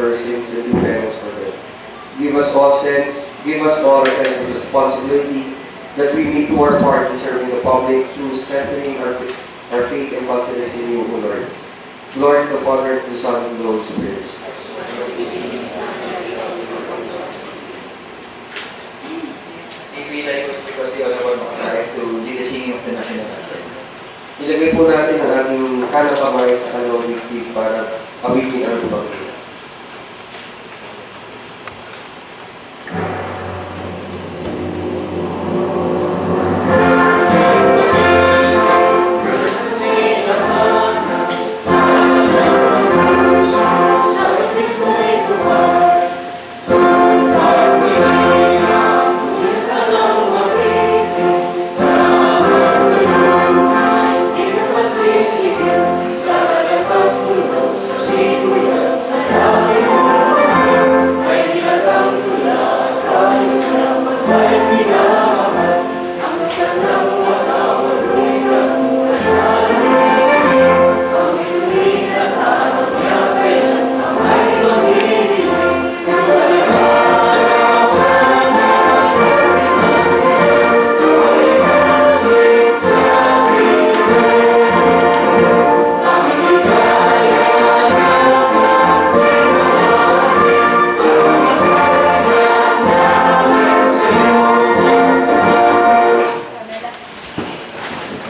for sins and do penance for them. Give us all a sense of responsibility that we may do our part in serving the public through strengthening our faith and confidence in you, O Lord. Glory to the Father, to the Son, and to the Holy Spirit. Maybe like was because the other one was to lead the singing of the national anthem. Ilagay po natin ang ating kanang kamay sa kanang bigbig para awitin ang Panginoon.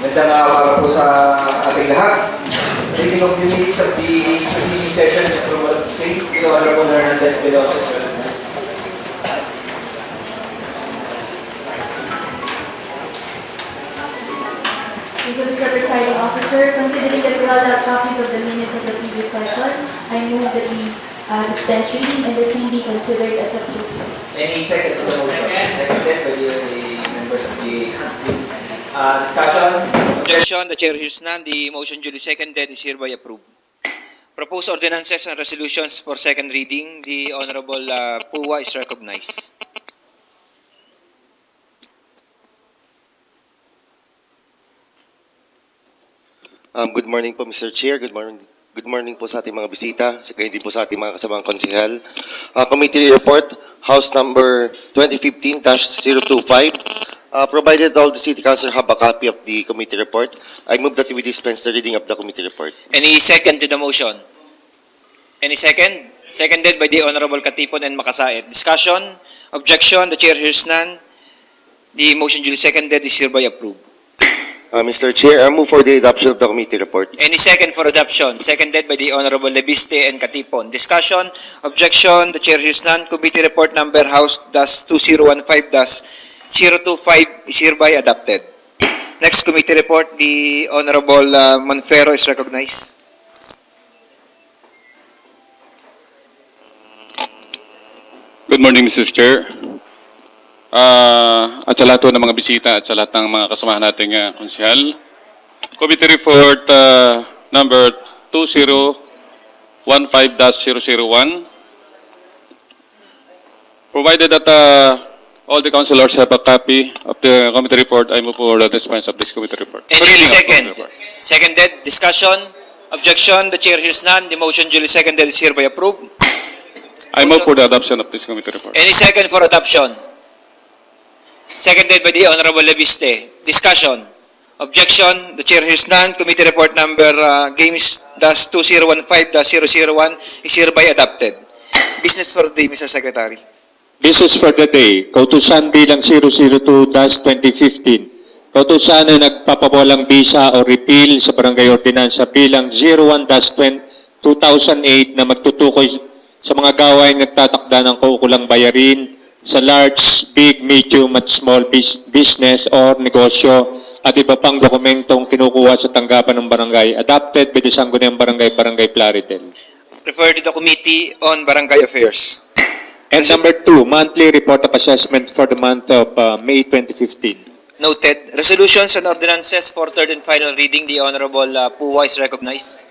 Magandang umaga po sa ating lahat. Taking of the minutes of the preceding session and approval of the same, the Honorable Hernandez Veloso, sir. Thank you, Mr. Presiding Officer. Considering that we all have copies of the minutes of the previous session, I move that we dispense reading and the same be considered as approved. Any second to the motion? Seconded by the members of the council. Discussion? Objection, the chair hears none. The motion duly seconded is hereby approved. Proposed ordinances and resolutions for second reading. The Honorable Puwa is recognized. Good morning po, Mr. Chair. Good morning po sa ating mga bisita, sa kayo din po sa ating mga kasamang konsehal. Committee report, House number 2015-025. Provided all the City Council have a copy of the committee report, I move that we dispense the reading of the committee report. Any second to the motion? Any second? Seconded by the Honorable Katipon and Makasait. Discussion? Objection? The chair hears none. The motion duly seconded is hereby approved. Mr. Chair, I move for the adoption of the committee report. Any second for adoption? Seconded by the Honorable Lebiste and Katipon. Discussion? Objection? The chair hears none. Committee report number House-2015-025 is hereby adopted. Next committee report, the Honorable Monfero is recognized. Good morning, Mr. Chair. At sa lahat ng mga bisita at sa lahat ng mga kasamahan nating konsyal. Committee Report number 2015-001. Provided that all the councilors have a copy of the committee report, I move for the dispense of this committee report. Any second? Seconded. Discussion? Objection? The chair hears none. The motion duly seconded is hereby approved. I move for the adoption of this committee report. Any second for adoption? Seconded by the Honorable Lebiste. Discussion? Objection? The chair hears none. Committee report number Games-2015-001 is hereby adopted. Business for the day, Mr. Secretary. Business for the day, kautusan bilang 002-2015. Kautusan na nagpapawalang bisa o repeal sa barangay ordinansa bilang 01-2008 na magtutukoy sa mga gawain nagtatakda ng kaukulang bayarin sa large, big, medium at small business or negosyo at iba pang dokumentong kinukuha sa tanggapan ng barangay adopted by the Sangguniang Barangay Plaridel. Refer to the Committee on Barangay Affairs. And number 2, monthly report of assessment for the month of May 2015. Noted. Resolutions and ordinances for third and final reading. The Honorable Puwa is recognized.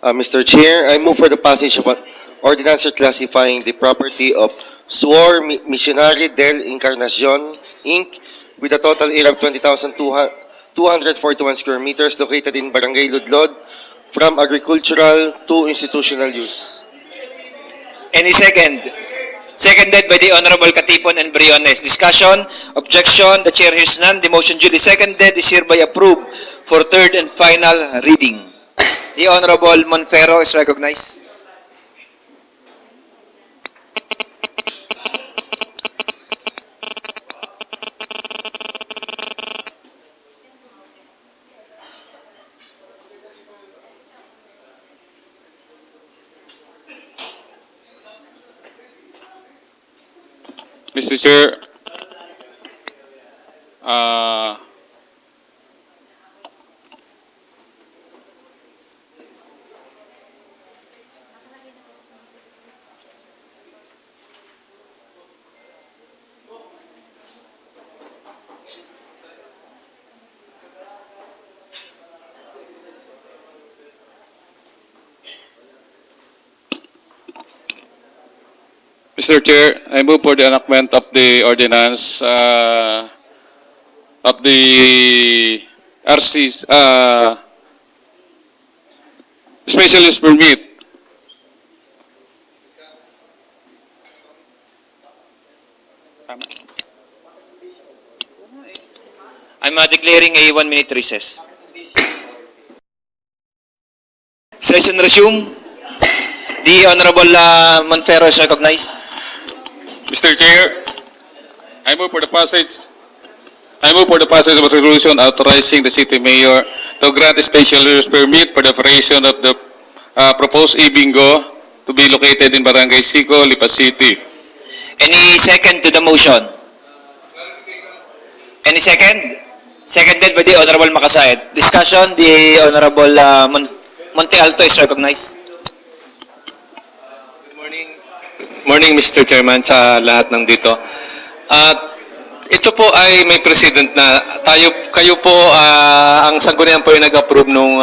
Mr. Chair, I move for the passage of an ordinance classifying the property of Suor Missionary del Encarnacion, Inc. with a total area of 20,200 241 square meters located in Barangay Ludlod from agricultural to institutional use. Any second? Seconded by the Honorable Katipon and Briones. Discussion, objection, the chair hears none. The motion duly seconded is hereby approved for third and final reading. The Honorable Monfero is recognized. Mr. Chair, Mr. Chair, I move for the enactment of the ordinance of the RC's special use permit. I'm declaring a 1-minute recess. Session resume. The Honorable Monfero is recognized. Mr. Chair, I move for the passage of a resolution authorizing the city mayor to grant a special use permit for the operation of the proposed e-bingo to be located in Barangay Sico, Lipa City. Any second to the motion? Any second? Seconded by the Honorable Makasaet. Discussion, the Honorable Monte Alto is recognized. Morning, Mr. Chairman, sa lahat ng dito. Ito po ay may precedent na kayo po, ang sanggunian po yung nag-approve nung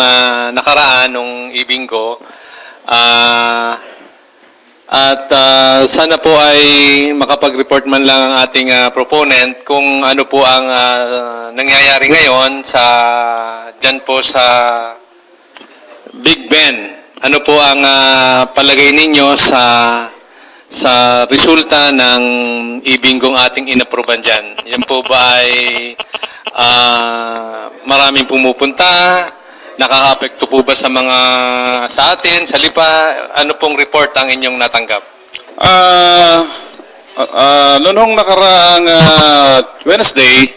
nakaraan, nung e-bingo. Sana po ay makapag-report man lang ang ating proponent kung ano po ang nangyayari ngayon dyan po sa Big Ben. Ano po ang palagay ninyo sa resulta ng e-bingong ating inaproban dyan? Yan po ba ay maraming pumupunta? Nakaka-apekto po ba sa atin, sa Lipa? Ano pong report ang inyong natanggap? Noong nakaraang Wednesday,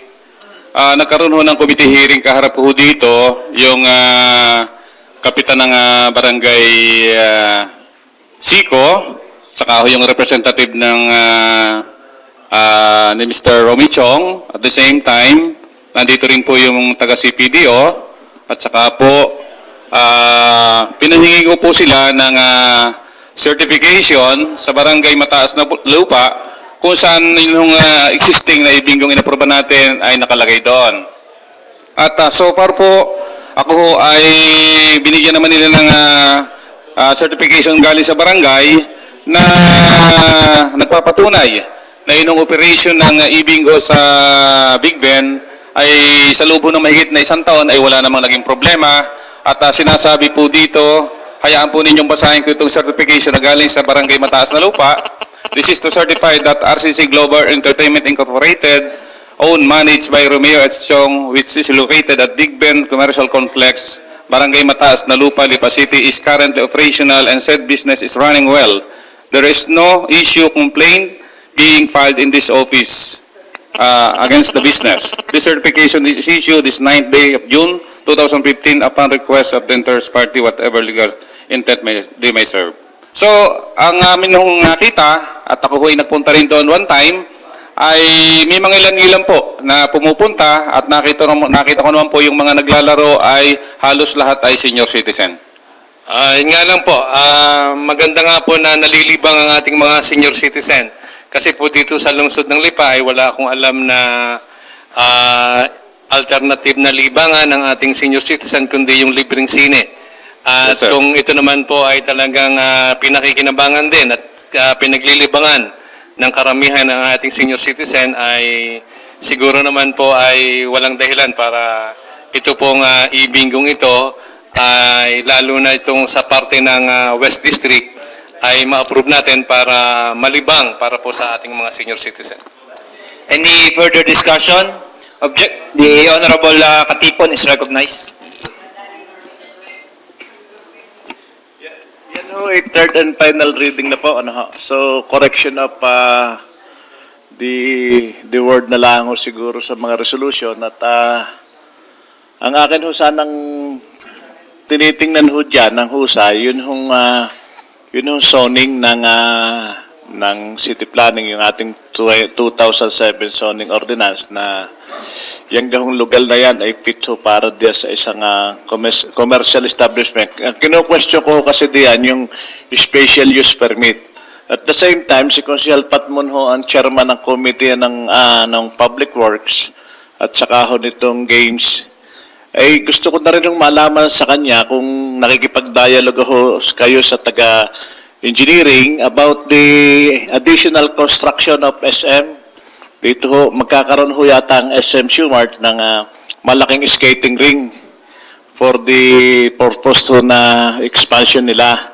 nagkaroon ho ng committee hearing kaharap ho dito yung kapitan ng barangay Sico, saka ho yung representative ng ni Mr. Romy Chong. At the same time, nandito rin po yung taga-CPDO. At saka po, pinahingi ko po sila ng certification sa barangay Mataas na Lupa kung saan yung existing na ibinggong inaproba natin ay nakalagay doon. At so far po, ako ho ay binigyan naman nila ng certification galing sa barangay na nagpapatunay na yung operation ng e-bingo sa Big Ben ay sa loob ng mahigit na 1 taon ay wala namang naging problema. At sinasabi po dito, hayaan po ninyong basahin ko itong certification na galing sa Barangay Mataas na Lupa. This is to certify that RCC Global Entertainment Incorporated, owned, managed by Romeo H. Chong, which is located at Big Ben Commercial Complex, Barangay Mataas na Lupa, Lipa City, is currently operational and said business is running well. There is no issue complaint being filed in this office against the business. This certification is issued this 9th day of June 2015 upon request of the interest party, whatever legal intent they may serve. So, ang amin nung nakita, at ako ay nagpunta rin doon one time, ay may mga ilan-ilan po na pumupunta at nakita ko naman po yung mga naglalaro ay halos lahat ay senior citizen. Yun nga lang po, maganda nga po na nalilibang ang ating mga senior citizen. Kasi po dito sa lungsod ng Lipa ay wala akong alam na alternative na libangan ng ating senior citizen kundi yung libreng sine. At Yes, kung ito naman po ay talagang pinakikinabangan din at pinaglilibangan ng karamihan ng ating senior citizen ay siguro naman po ay walang dahilan para ito pong e-bingong ito ay lalo na itong sa parte ng West District ay ma-approve natin para malibang para po sa ating mga senior citizen. Any further discussion? The Honorable Katipon is recognized. Yan ho, third and final reading na po. Ano ho? So, correction of the word na lang ho siguro sa mga resolution. At ang akin ho sanang tinitingnan ho dyan ng husay, yun hong zoning ng city planning, yung ating 2007 zoning ordinance na yung gahong lugar na yan ay fit ho para diya sa isang commercial establishment. Ang kino-question ko kasi diyan yung special use permit. At the same time, si Consihal Patmon ho ang chairman ng committee ng Public Works at saka ho nitong games. Ay gusto ko na rin malaman sa kanya kung nakikipag-dialogue ho kayo sa taga-engineering about the additional construction of SM. Dito ho, magkakaroon ho yata ang SM Shumart ng malaking skating ring for the purpose ho na expansion nila.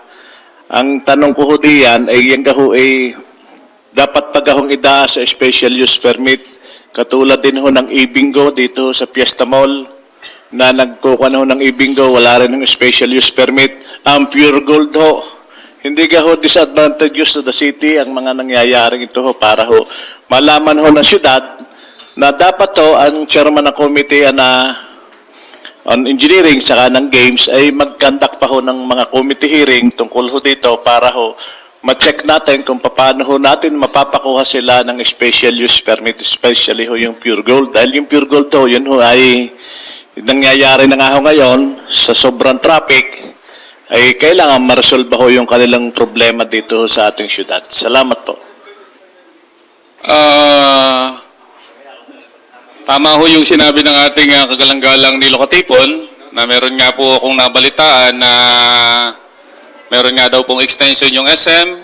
Ang tanong ko ho diyan ay yung gaho ay dapat pagahong ida sa special use permit. Katulad din ho ng e-bingo dito sa Fiesta Mall na nagkukuha ho ng e-bingo, wala rin ng special use permit. Ang Pure Gold ho, hindi ka ho disadvantageous to the city ang mga nangyayaring ito ho para ho malaman ho ng syudad na dapat ho ang chairman ng committee on engineering saka ng games ay mag-conduct pa ho ng mga committee hearing tungkol ho dito para ho ma-check natin kung paano ho natin mapapakuha sila ng special use permit, especially ho yung Pure Gold. Dahil yung Pure Gold ho, yun ho ay nangyayari na nga ho ngayon sa sobrang traffic ay kailangan ma-resolve ho yung kanilang problema dito ho sa ating syudad. Salamat po. Tama ho yung sinabi ng ating kagalang-galang Nilo Katipon na meron nga po akong nabalitaan na meron nga daw pong extension yung SM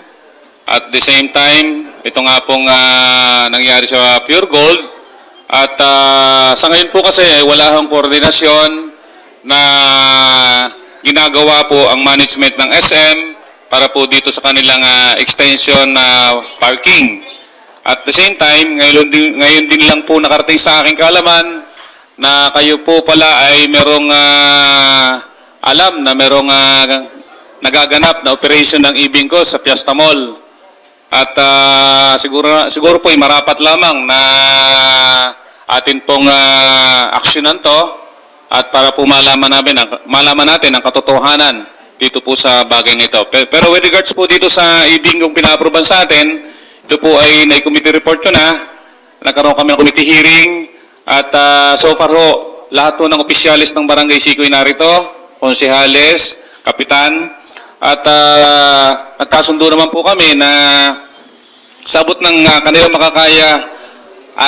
at the same time ito nga pong nangyari sa Pure Gold at sa ngayon po kasi wala hong koordinasyon na ginagawa po ang management ng SM para po dito sa kanilang extension na parking. At the same time, ngayon din lang po nakarating sa aking kaalaman na kayo po pala ay merong alam na merong nagaganap na operation ng e-bingo sa Fiesta Mall. At siguro po ay marapat lamang na atin pong aksyonan to at para po malaman natin ang katotohanan dito po sa bagay nito. Pero with regards po dito sa e-bingo pina-aproban sa atin, ito po ay na-committee report ko na. Nagkaroon kami ng committee hearing. At so far ho, lahat ho ng opisyalis ng Barangay Sikoy narito, konsehales, kapitan. At nagkasundo naman po kami na sabot ng kanilang makakaya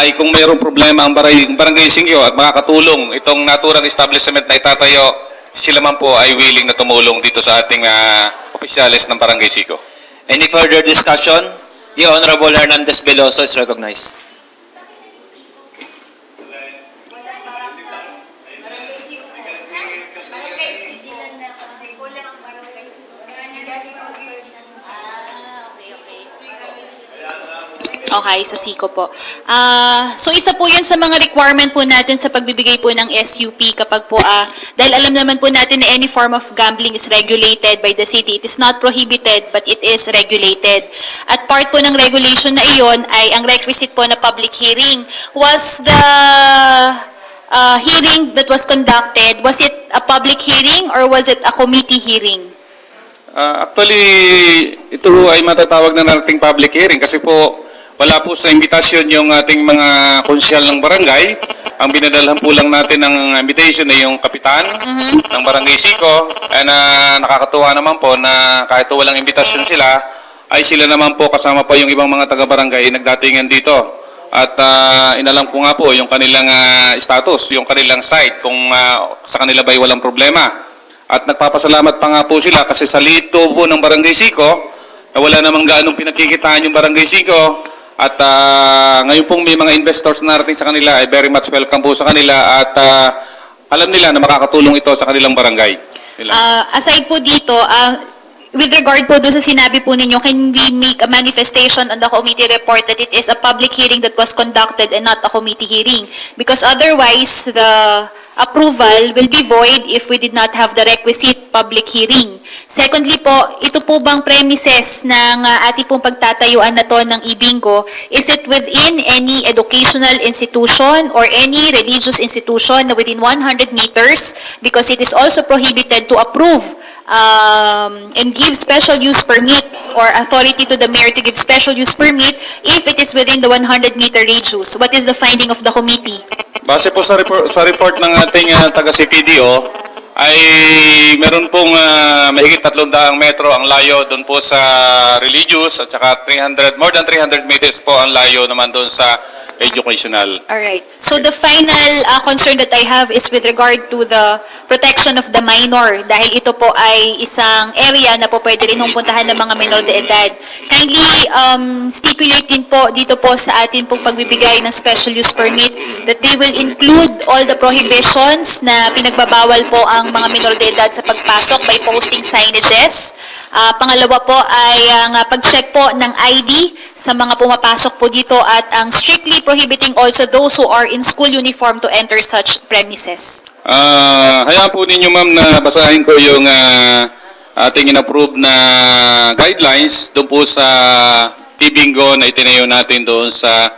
ay kung mayroong problema ang Barangay Singyo at makakatulong itong naturang establishment na itatayo, sila man po ay willing na tumulong dito sa ating opisyalis ng Barangay Siko. Any further discussion? The Honorable Hernandez Veloso is recognized. Okay, sa SICO po. So isa po yan sa mga requirement po natin sa pagbibigay po ng SUP kapag po, dahil alam naman po natin na any form of gambling is regulated by the city. It is not prohibited, but it is regulated. At part po ng regulation na iyon ay ang requisite po na public hearing. Was the hearing that was conducted, was it a public hearing or was it a committee hearing? Actually, ito ay matatawag na nating public hearing kasi po wala po sa imbitasyon yung ating mga konsyal ng barangay. Ang binadalhan po lang natin ng invitation ay yung kapitan ng Barangay Siko. And nakakatuwa naman po na kahit walang imbitasyon sila, ay sila naman po kasama pa yung ibang mga taga-barangay nagdatingan dito. At inalam ko nga po yung kanilang status, yung kanilang site, kung sa kanila ba'y walang problema. At nagpapasalamat pa nga po sila kasi sa lito po ng Barangay Siko, na wala namang gaanong pinagkikitaan yung Barangay Siko. At ngayon pong may mga investors na narating sa kanila ay very much welcome po sa kanila at alam nila na makakatulong ito sa kanilang barangay. Aside po dito, with regard po doon sa sinabi po ninyo, can we make a manifestation on the committee report that it is a public hearing that was conducted and not a committee hearing? Because otherwise, the approval will be void if we did not have the requisite public hearing. Secondly po, ito po bang premises ng ating pong pagtatayuan na to ng Ibingo, is it within any educational institution or any religious institution na within 100 meters? Because it is also prohibited to approve and give special use permit or authority to the mayor to give special use permit if it is within the 100-meter radius. What is the finding of the committee? Base po sa report ng ating taga-CPDO, ay meron pong mahigit 300 metro ang layo doon po sa religious at saka more than 300 meters po ang layo naman doon sa educational. Alright. So the final concern that I have is with regard to the protection of the minor dahil ito po ay isang area na po pwede rin puntahan ng mga minor de edad. Kindly stipulate din po dito po sa atin pong pagbibigay ng special use permit that they will include all the prohibitions na pinagbabawal po ang mga minor de edad sa pagpasok by posting signages. Pangalawa po ay ang pag-check po ng ID sa mga pumapasok po dito at ang strictly prohibiting also those who are in school uniform to enter such premises. Hayaan po ninyo ma'am na basahin ko yung ating in-approve na guidelines doon po sa Ibingo na itinayo natin doon sa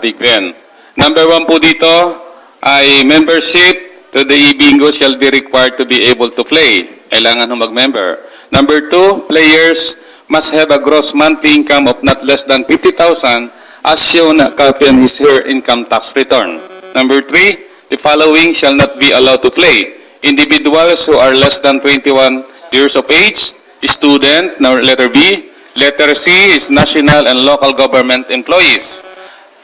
Big Ben. Number 1 po dito ay membership to the Ibingo shall be required to be able to play. Kailangan ho mag-member. Number 2, players must have a gross monthly income of not less than 50,000 as shown a copy on his her income tax return. Number 3, the following shall not be allowed to play. Individuals who are less than 21 years of age, student, letter B. Letter C is national and local government employees.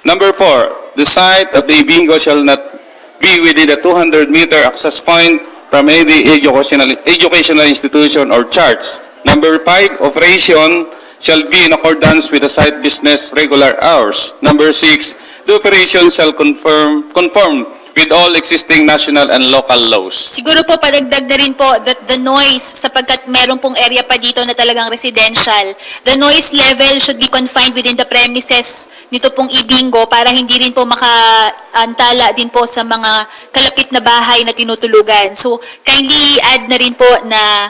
Number 4, the site of the Ibingo shall not be within a 200-meter access point from any educational institution or church. Number 5, operation shall be in accordance with the site business regular hours. Number 6, the operation shall conform with all existing national and local laws. Siguro po padagdag na rin po that the noise, sapagkat meron pong area pa dito na talagang residential, the noise level should be confined within the premises nito pong Ibingo para hindi rin po makaantala din po sa mga kalapit na bahay na tinutulugan. So kindly add na rin po na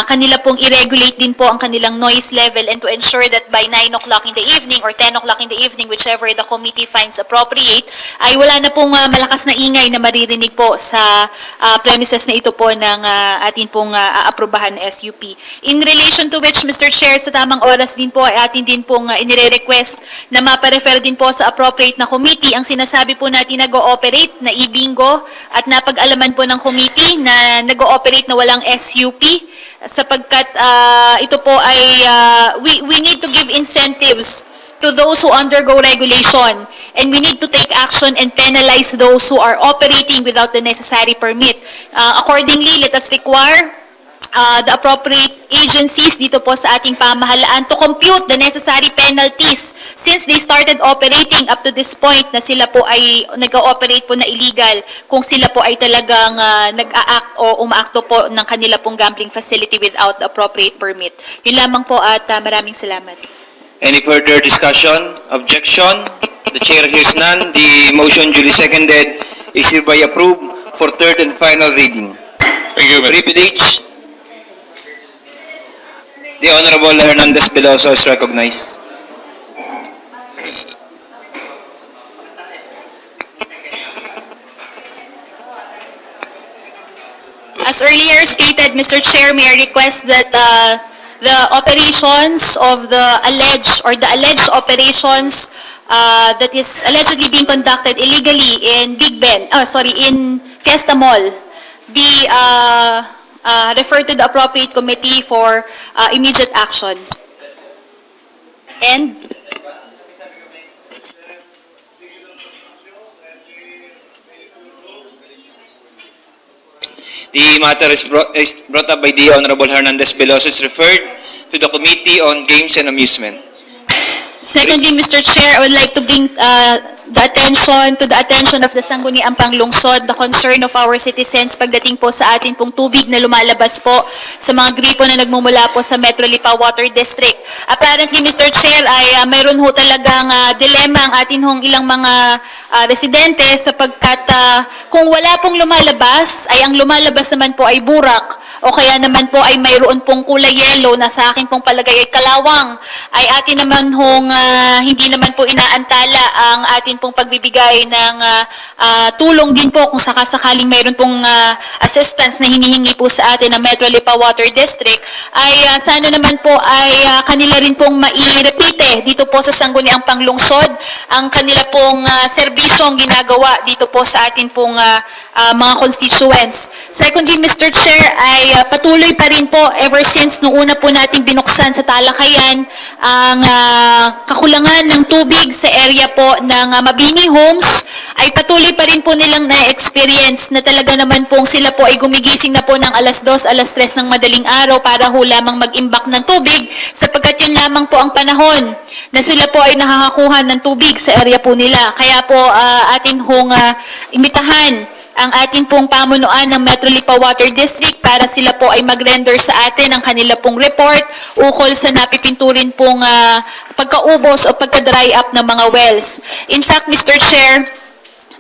kanila pong i-regulate din po ang kanilang noise level and to ensure that by 9 o'clock in the evening or 10 o'clock in the evening, whichever the committee finds appropriate, ay wala na pong malakas na ingay na maririnig po sa premises na ito po ng atin pong aprobahan SUP. In relation to which, Mr. Chair, sa tamang oras din po ay atin din pong inire-request na maparefer din po sa appropriate na committee ang sinasabi po natin nag-ooperate na Ibingo at napag-alaman po ng committee na nag-ooperate na walang SUP sapagkat ito po ay we need to give incentives to those who undergo regulation and we need to take action and penalize those who are operating without the necessary permit. Accordingly, let us require the appropriate agencies dito po sa ating pamahalaan to compute the necessary penalties since they started operating up to this point na sila po ay nag-ooperate po na illegal kung sila po ay talagang nag-a-act o umaakto po ng kanila pong gambling facility without the appropriate permit. Yun lamang po at maraming salamat. Any further discussion? Objection? The chair hears none. The motion duly seconded is hereby approved for third and final reading. Thank you, Mr. Privilege. The Honorable Hernandez Peloso is recognized. As earlier stated, Mr. Chair, may I request that the operations of the alleged operations that is allegedly being conducted illegally in in Fiesta Mall be referred to the appropriate committee for immediate action. And the matter is brought up by the Honorable Hernandez Peloso is referred to the Committee on Games and Amusement. Secondly, Mr. Chair, I would like to bring the attention of the Sangguniang Panglungsod, the concern of our citizens pagdating po sa atin pong tubig na lumalabas po sa mga gripo na nagmumula po sa Metro Lipa Water District. Apparently, Mr. Chair, ay mayroon ho talagang dilema ang atin hong ilang mga residente sapagkat kung wala pong lumalabas, ay ang lumalabas naman po ay burak o kaya naman po ay mayroon pong kulay yellow na sa akin pong palagay ay kalawang, ay atin naman hong hindi naman po inaantala ang atin pong pagbibigay ng tulong din po kung sakasakaling mayroon pong assistance na hinihingi po sa atin ng Metro Lipa Water District, ay sana naman po ay kanila rin pong mai-repite dito po sa Sangguniang Panglungsod ang kanila pong serbisyong ginagawa dito po sa atin pong mga constituents. Secondly, Mr. Chair, ay patuloy pa rin po ever since nung una po nating binuksan sa talakayan ang kakulangan ng tubig sa area po ng Mabini Homes, ay patuloy pa rin po nilang na-experience na talaga naman pong sila po ay gumigising na po ng alas 2, alas 3 ng madaling araw para ho lamang mag-imbak ng tubig sapagkat yun lamang po ang panahon na sila po ay nakakakuha ng tubig sa area po nila. Kaya po atin hong imitahan ang ating pong pamunuan ng Metro Lipa Water District para sila po ay mag-render sa atin ang kanila pong report ukol sa napipinturin pong pagkaubos o pagka-dry up ng mga wells. In fact, Mr. Chair,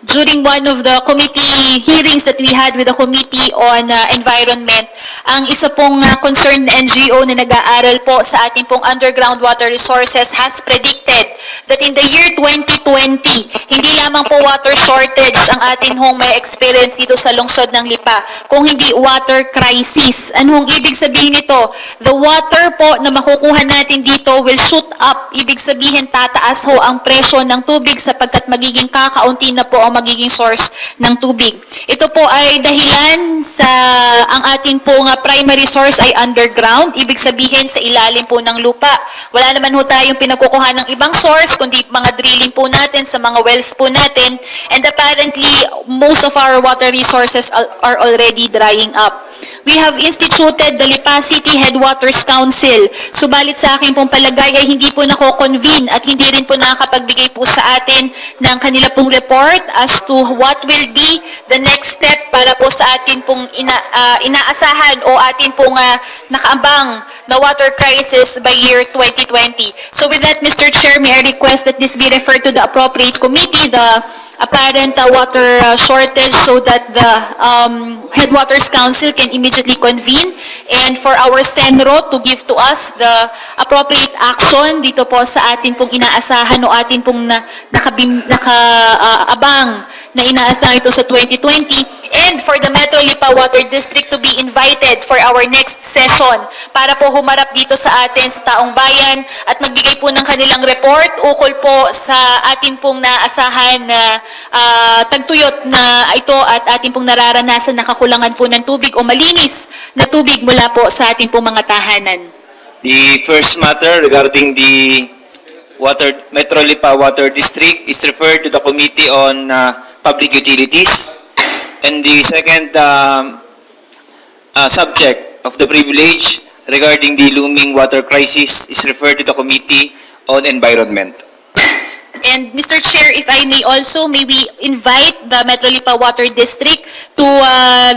during one of the committee hearings that we had with the Committee on Environment, ang isa pong concerned NGO na nag-aaral po sa ating pong underground water resources has predicted that in the year 2020, hindi lamang po water shortage ang atin hong may experience dito sa lungsod ng Lipa, kung hindi water crisis. Anong ibig sabihin nito? The water po na makukuha natin dito will shoot up. Ibig sabihin, tataas ho ang presyo ng tubig sapagkat magiging kakaunti na po ang magiging source ng tubig. Ito po ay dahilan sa ang atin pong primary source ay underground, ibig sabihin sa ilalim po ng lupa. Wala naman ho tayong pinagkukuha ng ibang source, kundi mga drilling po natin sa mga wells po natin, and apparently most of our water resources are already drying up. We have instituted the Lipa City Headwaters Council. Subalit sa akin pong palagay ay hindi po nako-convene at hindi rin po nakakapagbigay po sa atin ng kanila pong report as to what will be the next step para po sa atin pong inaasahan o atin pong nakaambang na water crisis by year 2020. So with that, Mr. Chair, may I request that this be referred to the appropriate committee, the apparent water shortage, so that the Headwaters Council can immediately convene and for our Senro to give to us the appropriate action dito po sa atin pong inaasahan o atin pong nakaabang na inaasahan ito sa 2020, and for the Metro Lipa Water District to be invited for our next session para po humarap dito sa atin sa taong bayan at magbigay po ng kanilang report ukol po sa atin pong naasahan na tagtuyot na ito at atin pong nararanasan na kakulangan po ng tubig o malinis na tubig mula po sa atin pong mga tahanan. The first matter regarding the Metro Lipa Water District is referred to the Committee on Public Utilities. And the second subject of the privilege regarding the looming water crisis is referred to the Committee on Environment. And Mr. Chair, if I may also, may we invite the Metro Lipa Water District to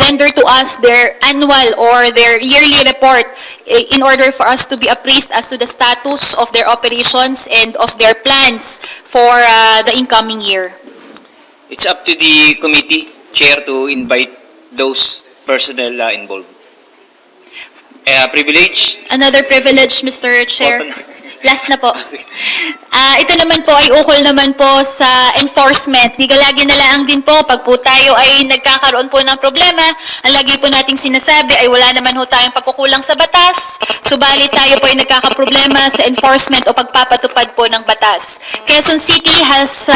render to us their annual or their yearly report in order for us to be appraised as to the status of their operations and of their plans for the incoming year. It's up to the committee chair to invite those personnel involved. Privilege? Another privilege, Mr. Chair. Last na po. Ito naman po ay ukol naman po sa enforcement. Digalagi na lang din po, pag po tayo ay nagkakaroon po ng problema, ang lagi po nating sinasabi ay wala naman ho tayong pagkukulang sa batas, subalit tayo po ay nagkakaproblema sa enforcement o pagpapatupad po ng batas. Quezon City has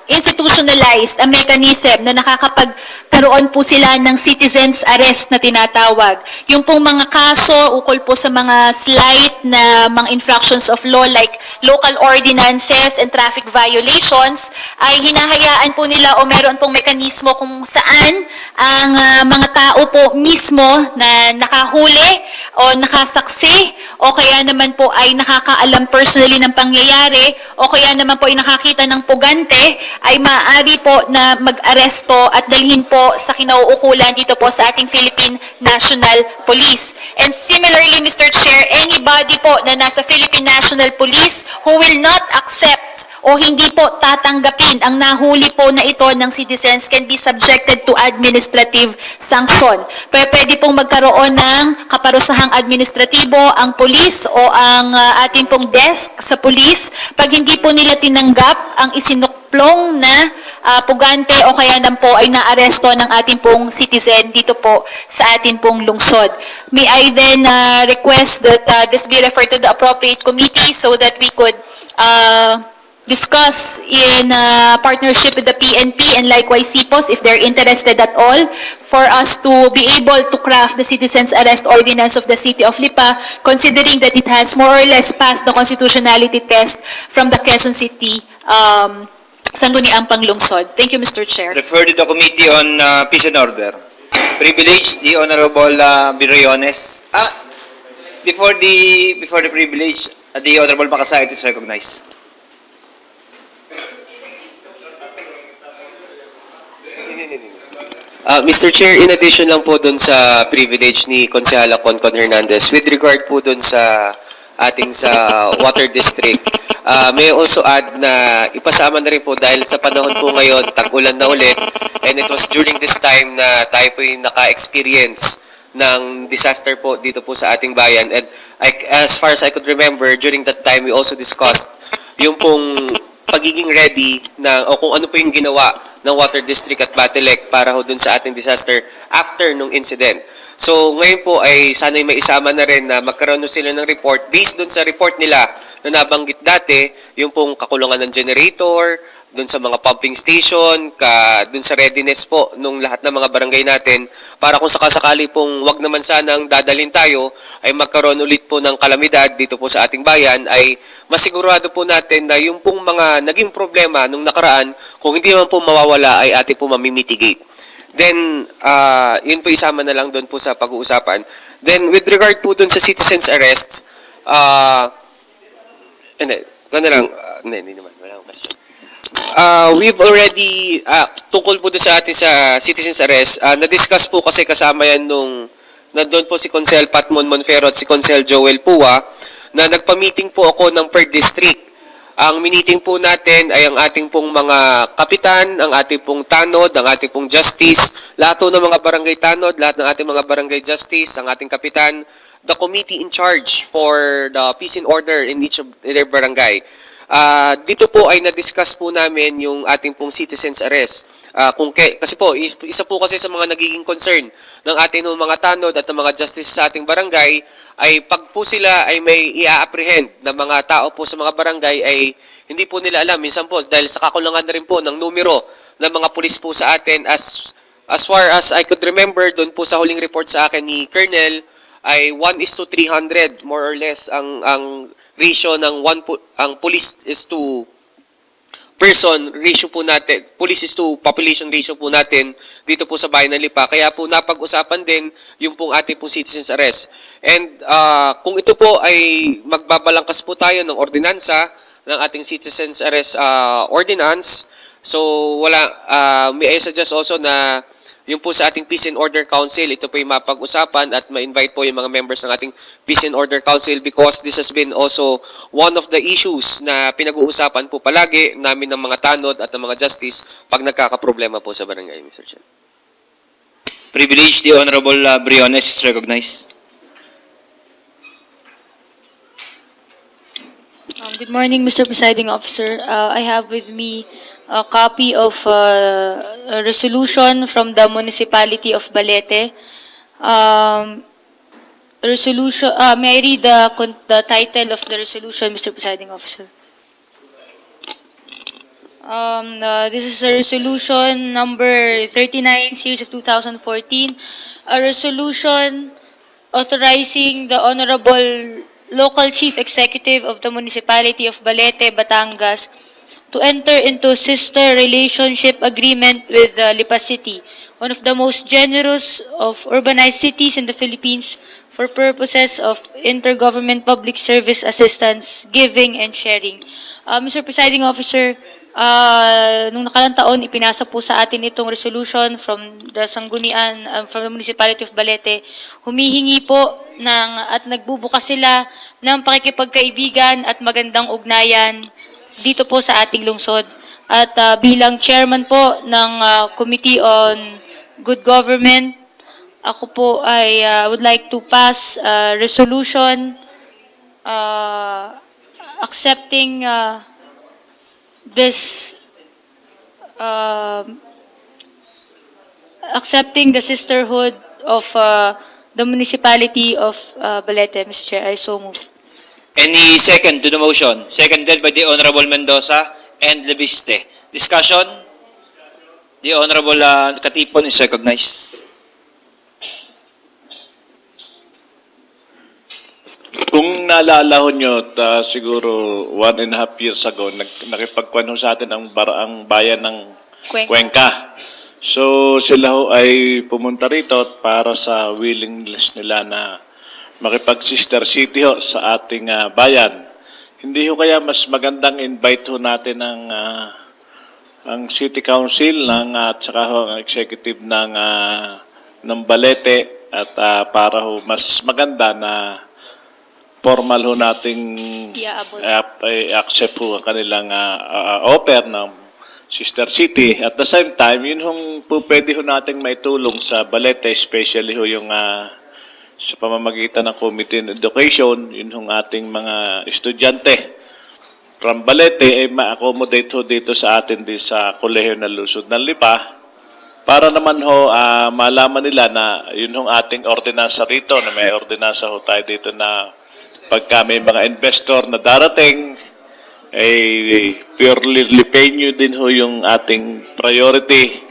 institutionalized a mechanism na nakakapagkaroon po sila ng citizens arrest na tinatawag. Yung pong mga kaso ukol po sa mga slight na mga infractions of law like local ordinances and traffic violations ay hinahayaan po nila o meron pong mekanismo kung saan ang mga tao po mismo na nakahuli o nakasaksi o kaya naman po ay nakakaalam personally ng pangyayari, o kaya naman po ay nakakita ng pugante, ay maaari po na mag-aresto at dalhin po sa kinauukulan dito po sa ating Philippine National Police. And similarly, Mr. Chair, anybody po na nasa Philippine National Police who will not accept o hindi po tatanggapin ang nahuli po na ito ng citizens can be subjected to administrative sanction. Pwede pong magkaroon ng kaparusahang administratibo ang police o ang ating pong desk sa police pag hindi po nila tinanggap ang isinukplong na pugante o kaya naman po ay naaresto ng ating pong citizen dito po sa ating pong lungsod. May I then request that this be referred to the appropriate committee so that we could discuss in partnership with the PNP and likewise CPOS if they're interested at all for us to be able to craft the Citizens Arrest Ordinance of the City of Lipa, considering that it has more or less passed the constitutionality test from the Quezon City Sangguniang Panglungsod. Thank you, Mr. Chair. Refer to the Committee on Peace and Order. Privilege, the Honorable Briones. Before the privilege, the Honorable Makasait is recognized. Mr. Chair, in addition lang po dun sa privilege ni Konsehala Concon Hernandez, with regard po dun sa ating sa Water District, may also add na ipasama na rin po dahil sa panahon po ngayon, tag-ulan na ulit, and it was during this time na tayo po yung naka-experience ng disaster po dito po sa ating bayan. And as far as I could remember, during that time, we also discussed yung pong pagiging ready o kung ano po yung ginawa ng Water District at Batelec para ho dun sa ating disaster after nung incident. So ngayon po ay sana'y may isama na rin na magkaroon sila ng report based dun sa report nila na nabanggit dati, yung pong kakulungan ng generator, dun sa mga pumping station, dun sa readiness po nung lahat ng mga barangay natin para kung sakasakali pong wag naman sanang dadalhin tayo ay magkaroon ulit po ng kalamidad dito po sa ating bayan ay masigurado po natin na yung pong mga naging problema nung nakaraan kung hindi man po mawawala ay ating po mamimitigate. Then, yun po isama na lang dun po sa pag-uusapan. Then, with regard po dun sa citizens arrest, hindi naman, wala akong question. We've already, tungkol po doon sa atin sa citizens arrest, na-discuss po kasi kasama yan nung nandun po si Consel Patmon Monfero at si Consel Joel Pua, na nagpa-meeting po ako ng per district. Ang meeting po natin ay ang ating pong mga kapitan, ang ating pong tanod, ang ating pong justice, lahat po ng mga barangay tanod, lahat ng ating mga barangay justice, ang ating kapitan, the committee in charge for the peace and order in each of their barangay. Dito po ay na-discuss po namin yung ating pong citizens arrest. Kasi po, isa po kasi sa mga nagiging concern ng ating mga tanod at ng mga justice sa ating barangay ay pag po sila ay may i-apprehend na mga tao po sa mga barangay ay hindi po nila alam. Minsan po, dahil sa kakulangan na rin po ng numero ng mga pulis po sa atin, as far as I could remember, doon po sa huling report sa akin ni Colonel, ay 1:300 more or less ang ratio ng ang police is to person ratio po natin, police is to population ratio po natin dito po sa bayan ng Lipa. Kaya po napag-usapan din yung pong ating pong citizens arrest. And kung ito po ay magbabalangkas po tayo ng ordinansa ng ating citizens arrest ordinance, so may I suggest also na yung po sa ating Peace and Order Council, ito po yung mapag-usapan at ma-invite po yung mga members ng ating Peace and Order Council because this has been also one of the issues na pinag-uusapan po palagi namin ng mga tanod at ng mga justice pag nagkakaproblema po sa barangay, Mr. Chair. Privilege, the Honorable Briones is recognized. Good morning, Mr. Presiding Officer. I have with me a copy of a resolution from the municipality of Balete. May I read the title of the resolution, Mr. Presiding Officer? This is a resolution number 39, series of 2014. A resolution authorizing the Honorable Local Chief Executive of the Municipality of Balete, Batangas, to enter into sister relationship agreement with Lipa City, one of the most generous of urbanized cities in the Philippines for purposes of intergovernment public service assistance, giving, and sharing. Mr. Presiding Officer, nung nakaraang taon, ipinasa po sa atin itong resolution from the Sanggunian, from the Municipality of Balete. Humihingi po at nagbubukas sila ng pakikipagkaibigan at magandang ugnayan dito po sa ating lungsod. At bilang chairman po ng Committee on Good Government, ako po ay would like to pass a resolution accepting accepting the sisterhood of the municipality of Balete. Mr. Chair, I so move. Any second to the motion? Seconded by the Honorable Mendoza and Lebiste. Discussion? The Honorable Katipon is recognized. Kung naalala ho nyo, siguro 1.5 years ago, nakipagkwan ho sa atin ang bayan ng Cuenca. So sila ho ay pumunta rito para sa willingness nila na makipag-sister city ho sa ating bayan. Hindi ho kaya mas magandang invite ho natin ang City Council at saka ho ang executive ng Balete at para ho mas maganda na formal ho nating accept ho ang kanilang offer ng Sister City. At the same time, yun hong po pwede ho nating maitulong sa Balete, especially ho yung sa pamamagitan ng Committee on Education, yun hong ating mga estudyante from Balete ay ma-accommodate ho dito sa atin sa Kolehiyo ng Lungsod ng Lipa para naman ho malaman nila na yun hong ating ordinansa rito, na may ordinansa ho tayo dito na pagka may mga investor na darating, ay purely Lipeño din ho yung ating priority.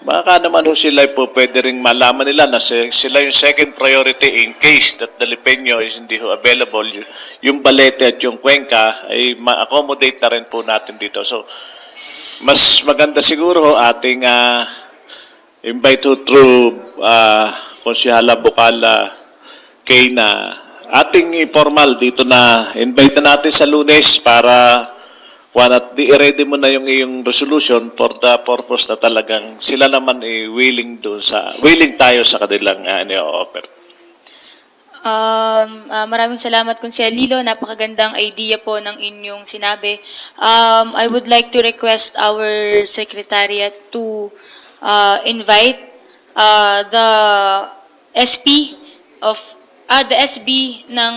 Baka naman ho sila po pwede rin malaman nila na sila yung second priority in case that the Lipeño is hindi ho available. Yung Balete at yung Cuenca ay ma-accommodate na rin po natin dito. So, mas maganda siguro ho ating invite ho through Konsehala Bukala Kay na ating informal dito na invite na natin sa Lunes para i-ready mo na yung iyong resolution for the purpose na talagang sila naman willing tayo sa kanilang offer. Maraming salamat, Konsehal Lilo. Napakagandang idea po ng inyong sinabi. I would like to request our secretariat to invite the SP of the SB ng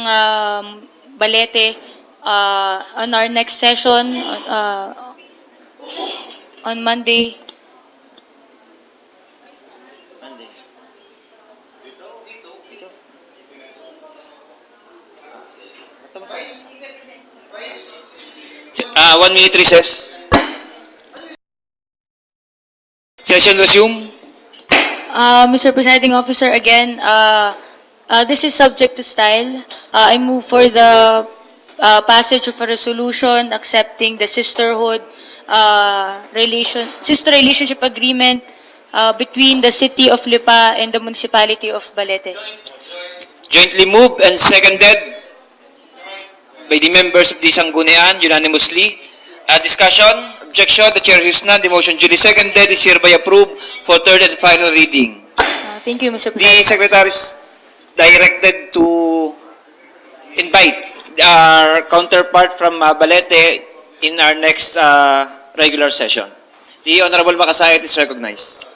Balete on our next session on Monday. One minute recess. Session resume. Mr. Presiding Officer, again, this is subject to style. I move for the passage of a resolution accepting the sister relationship agreement between the City of Lipa and the Municipality of Balete. Jointly moved and seconded by the members of the Sanggunian unanimously. Discussion, objection, the chair hears none. The motion duly seconded is hereby approved for third and final reading. Thank you, Mr. The President. secretary is directed to invite our counterpart from Balete in our next regular session. The Honorable Makasayat is recognized.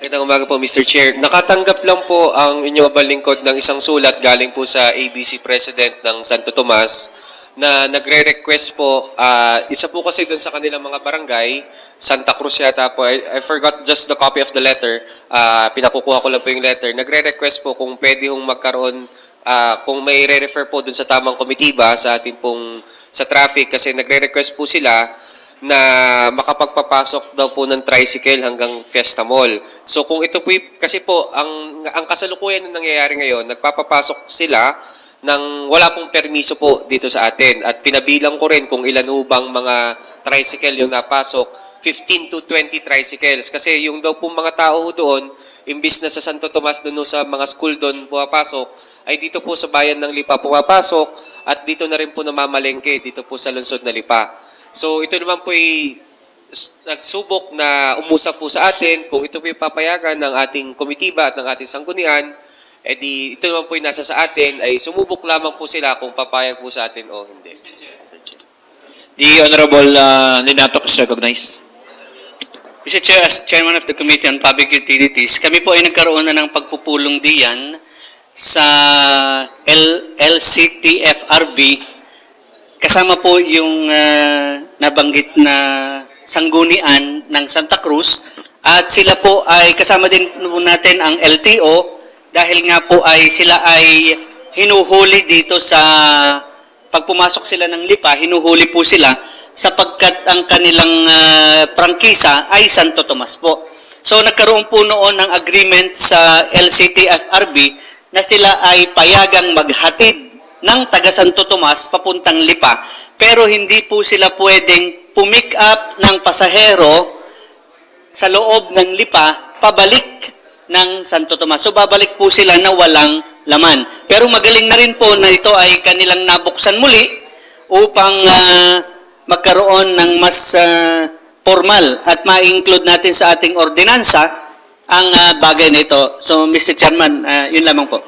Magandang umaga po, Mr. Chair. Nakatanggap lang po ang inyong abalingkod ng isang sulat galing po sa ABC President ng Santo Tomas na nagre-request po, isa po kasi doon sa kanilang mga barangay, Santa Cruz yata po, I forgot just the copy of the letter, pinakukuha ko lang po yung letter, nagre-request po kung pwede hong magkaroon, kung may re-refer po doon sa tamang komitiba sa ating pong sa traffic, kasi nagre-request po sila na makapagpapasok daw po ng tricycle hanggang Fiesta Mall. So kung ito po, kasi po, ang kasalukuyan na nangyayari ngayon, nagpapapasok sila nang wala pong permiso po dito sa atin. At pinabilang ko rin kung ilan bang mga tricycle yung napasok, 15 to 20 tricycles. Kasi yung daw pong mga tao doon, imbis na sa Santo Tomas doon sa mga school doon pumapasok, ay dito po sa bayan ng Lipa pumapasok at dito na rin po namamalengke, dito po sa lungsod na Lipa. So ito naman po ay nagsubok na umusap po sa atin kung ito po yung papayagan ng ating komitiba at ng ating sanggunian, edi ito naman po yung nasa sa atin, ay sumubok lamang po sila kung papayag po sa atin o hindi. The Honorable Linato is recognized. Mr. Chair, as Chairman of the Committee on Public Utilities, kami po ay nagkaroon na ng pagpupulong diyan sa LCTFRB. Kasama po yung nabanggit na sanggunian ng Santa Cruz at sila po ay kasama din po natin ang LTO dahil nga po ay sila ay hinuhuli dito sa pag pumasok sila ng Lipa, hinuhuli po sila sapagkat ang kanilang prangkisa ay Santo Tomas po. So nagkaroon po noon ng agreement sa LCTFRB na sila ay payagang maghatid ng taga Santo Tomas papuntang Lipa. Pero hindi po sila pwedeng pumick up ng pasahero sa loob ng Lipa pabalik ng Santo Tomas. So babalik po sila na walang laman. Pero magaling na rin po na ito ay kanilang nabuksan muli upang magkaroon ng mas formal at ma-include natin sa ating ordinansa ang bagay na ito. So Mr. Chairman, yun lamang po.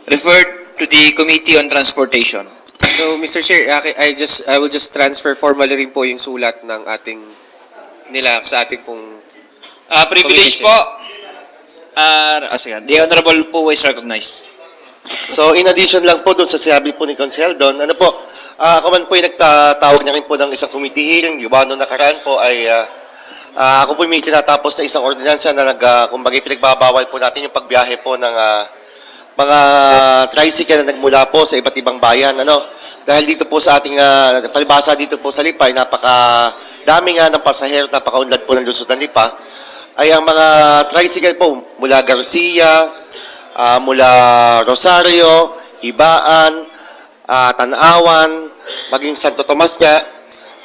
Referred to the Committee on Transportation. So Mr. Chair, I will just transfer formally rin po yung sulat ng ating nila sa ating pong Privilege po. Sige. The Honorable po is recognized. So in addition lang po doon sa sinabi po ni Consel doon, ano po, ako man po ay nagtatawag na rin po ng isang committee hearing, di ba, noong nakaraan po ay ako po may tinatapos na isang ordinansa na kumbaga pinagbabawal po natin yung pagbiyahe po ng mga tricycle na nagmula po sa iba't ibang bayan, ano, dahil dito po sa ating palibasa dito po sa Lipa ay napakadami nga ng pasahero, napakaunlad po ng lusot ng Lipa, ay ang mga tricycle po mula Garcia, mula Rosario, Ibaan, Tanawan, maging Santo Tomas nga,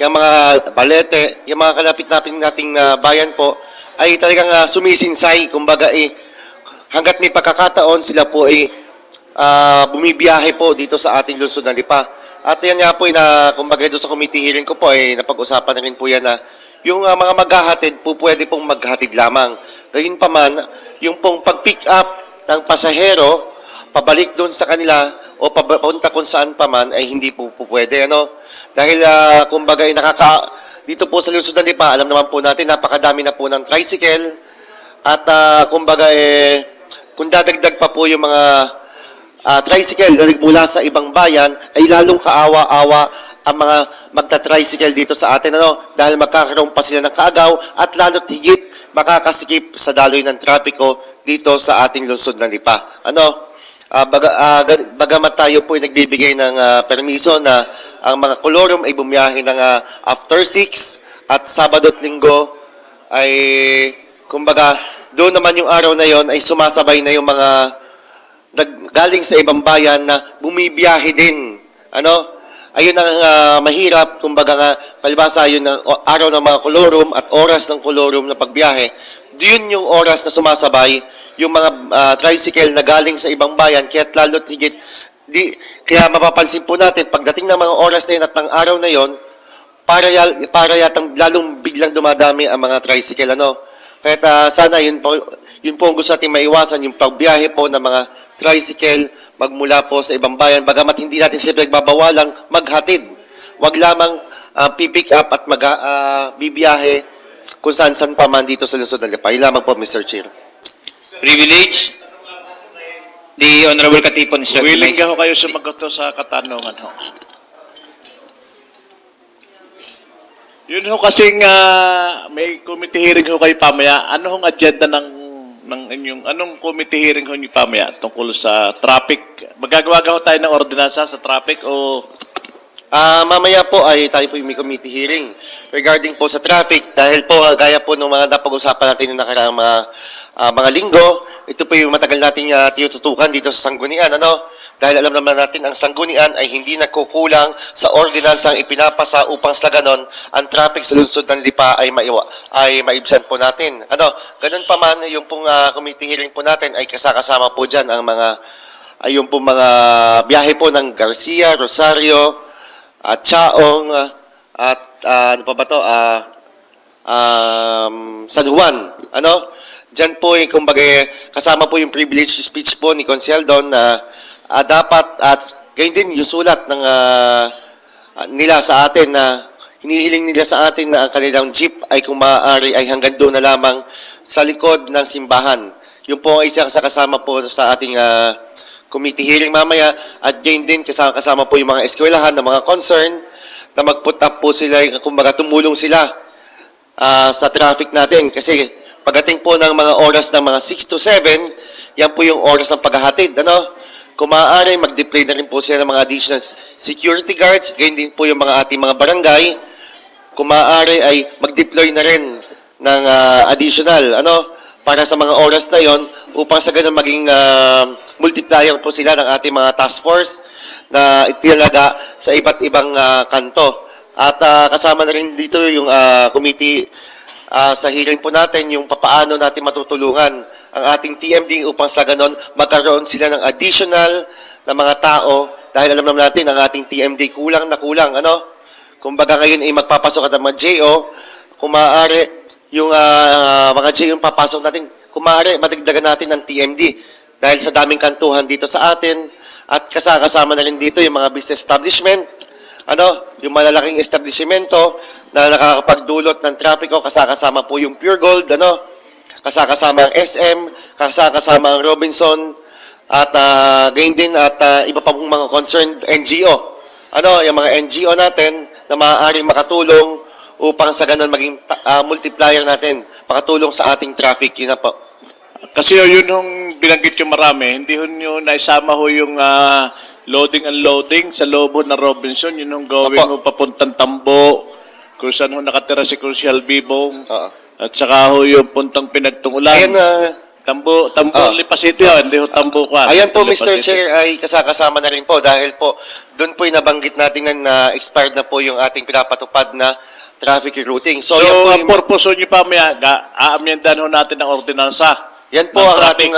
yung mga Balete, yung mga kalapit-lapit nating bayan po, ay talagang sumisinsay, kumbaga hanggat may pagkakataon, sila po ay bumibiyahe po dito sa ating lungsod ng Lipa. At yan nga po, kumbaga doon sa committee hearing ko po, ay napag-usapan na rin po yan na yung mga maghahatid po pwede pong maghatid lamang. Gayun pa man, yung pong pag-pick up ng pasahero, pabalik doon sa kanila o papunta kung saan pa man ay hindi po pwede. Ano? Dahil kumbaga dito po sa lungsod ng Lipa, alam naman po natin, napakadami na po ng tricycle at kumbaga kung dadagdag pa po yung mga tricycle na mula sa ibang bayan, ay lalong kaawa-awa ang mga magta-tricycle dito sa atin, ano, dahil magkakaroon pa sila ng kaagaw at lalo't higit makakasikip sa daloy ng trapiko dito sa ating lungsod ng Lipa. Ano, bagamat tayo po ay nagbibigay ng permiso na ang mga kolorum ay bumiyahe ng after 6 at Sabado at Linggo ay kumbaga doon naman yung araw na yon ay sumasabay na yung mga galing sa ibang bayan na bumibiyahe din. Ano? Ayun ang mahirap, kumbaga nga, palibasa yun ang araw ng mga kolorum at oras ng kolorum na pagbiyahe. Yun yung oras na sumasabay yung mga tricycle na galing sa ibang bayan, kaya't lalo't higit, kaya mapapansin po natin, pagdating ng mga oras na yun at ng araw na yun, para yatang lalong biglang dumadami ang mga tricycle, ano? Kaya sana yun po ang gusto natin maiwasan, yung pagbiyahe po ng mga tricycle magmula po sa ibang bayan, bagamat hindi natin sila pagbabawalang maghatid. Huwag lamang pipick up at bibiyahe kung saan pa man dito sa lungsod ng Lipa. Yun lamang po, Mr. Chair. Privilege. The Honorable Katipon is recognized. Willing ka ho kayo sumagot sa katanungan ho. Yun ho kasing may committee hearing ho kayo pamaya. Ano hong agenda ng inyong, anong committee hearing ho niyo pamaya tungkol sa traffic? Magagawa ho tayo ng ordinansa sa traffic o... Mamaya po ay tayo po yung may committee hearing regarding po sa traffic dahil po gaya po ng mga napag-usapan natin ng nakaraang mga linggo, ito po yung matagal nating tinututukan dito sa Sanggunian, ano? dahil alam naman natin ang sanggunian ay hindi nagkukulang sa ordinansang ipinapasa upang sa ganon ang traffic sa lungsod ng Lipa ay maibsan po natin. Ganun pa man, yung pong committee hearing po natin ay kasama po dyan ang yung pong mga biyahe po ng Garcia, Rosario, at Chaong, at ano pa ba to? San Juan. Diyan po, kumbaga, kasama po yung privilege speech po ni Consel Don na dapat at gayon din yung sulat ng nila sa atin na hinihiling nila sa atin na ang kanilang jeep ay kung maaari ay hanggang doon na lamang sa likod ng simbahan. Yung po ang isang kasama po sa ating committee hearing mamaya at gayon din kasama po yung mga eskwelahan ng mga concern na mag-put up po sila, kumbaga tumulong sila sa traffic natin kasi pagdating po ng mga oras ng mga 6 to 7, yan po yung oras ng paghahatid. Kung maaari, mag-deploy na rin po sila ng mga additional security guards, gayon din po yung mga ating mga barangay. Kung maaari ay mag-deploy na rin ng additional, para sa mga oras na yon upang sa ganun maging multiplier po sila ng ating mga task force na itinaga sa iba't ibang kanto. At kasama na rin dito yung committee sa hearing po natin yung papaano natin matutulungan ang ating TMD upang sa ganon magkaroon sila ng additional na mga tao dahil alam naman natin ang ating TMD kulang na kulang. Kumbaga ngayon ay magpapasok at ang mga JO, kung maaari yung mga JO yung papasok natin, kung maaari madagdagan natin ng TMD dahil sa daming kantuhan dito sa atin at kasama na rin dito yung mga business establishment, yung malalaking establishmento na nakakapagdulot ng trapiko, kasama po yung Pure Gold, kasama ang SM, kasama ang Robinson, at gayon din at iba pa pong mga concerned NGO. Yung mga NGO natin na maaaring makatulong upang sa ganun maging multiplier natin, makatulong sa ating traffic. Yun na po. Kasi yun yung binanggit yung marami, hindi yun naisama ho yung loading and unloading sa loob ng Robinson, yun yung going ho papuntang Tambo, kung saan ho nakatira si Crucial Bibong. At saka ho yung puntang Pinagtungulan. Ayan, Tambo Lipa City, hindi ho Tambo Kwan. Ayan po, Mr. Chair, ay kasama na rin po dahil po doon po yung nabanggit natin na expired na po yung ating pinapatupad na traffic routing. So ang purpose nyo pa maya, aamyendan ho natin ang ordinansa. Yan po ang ating,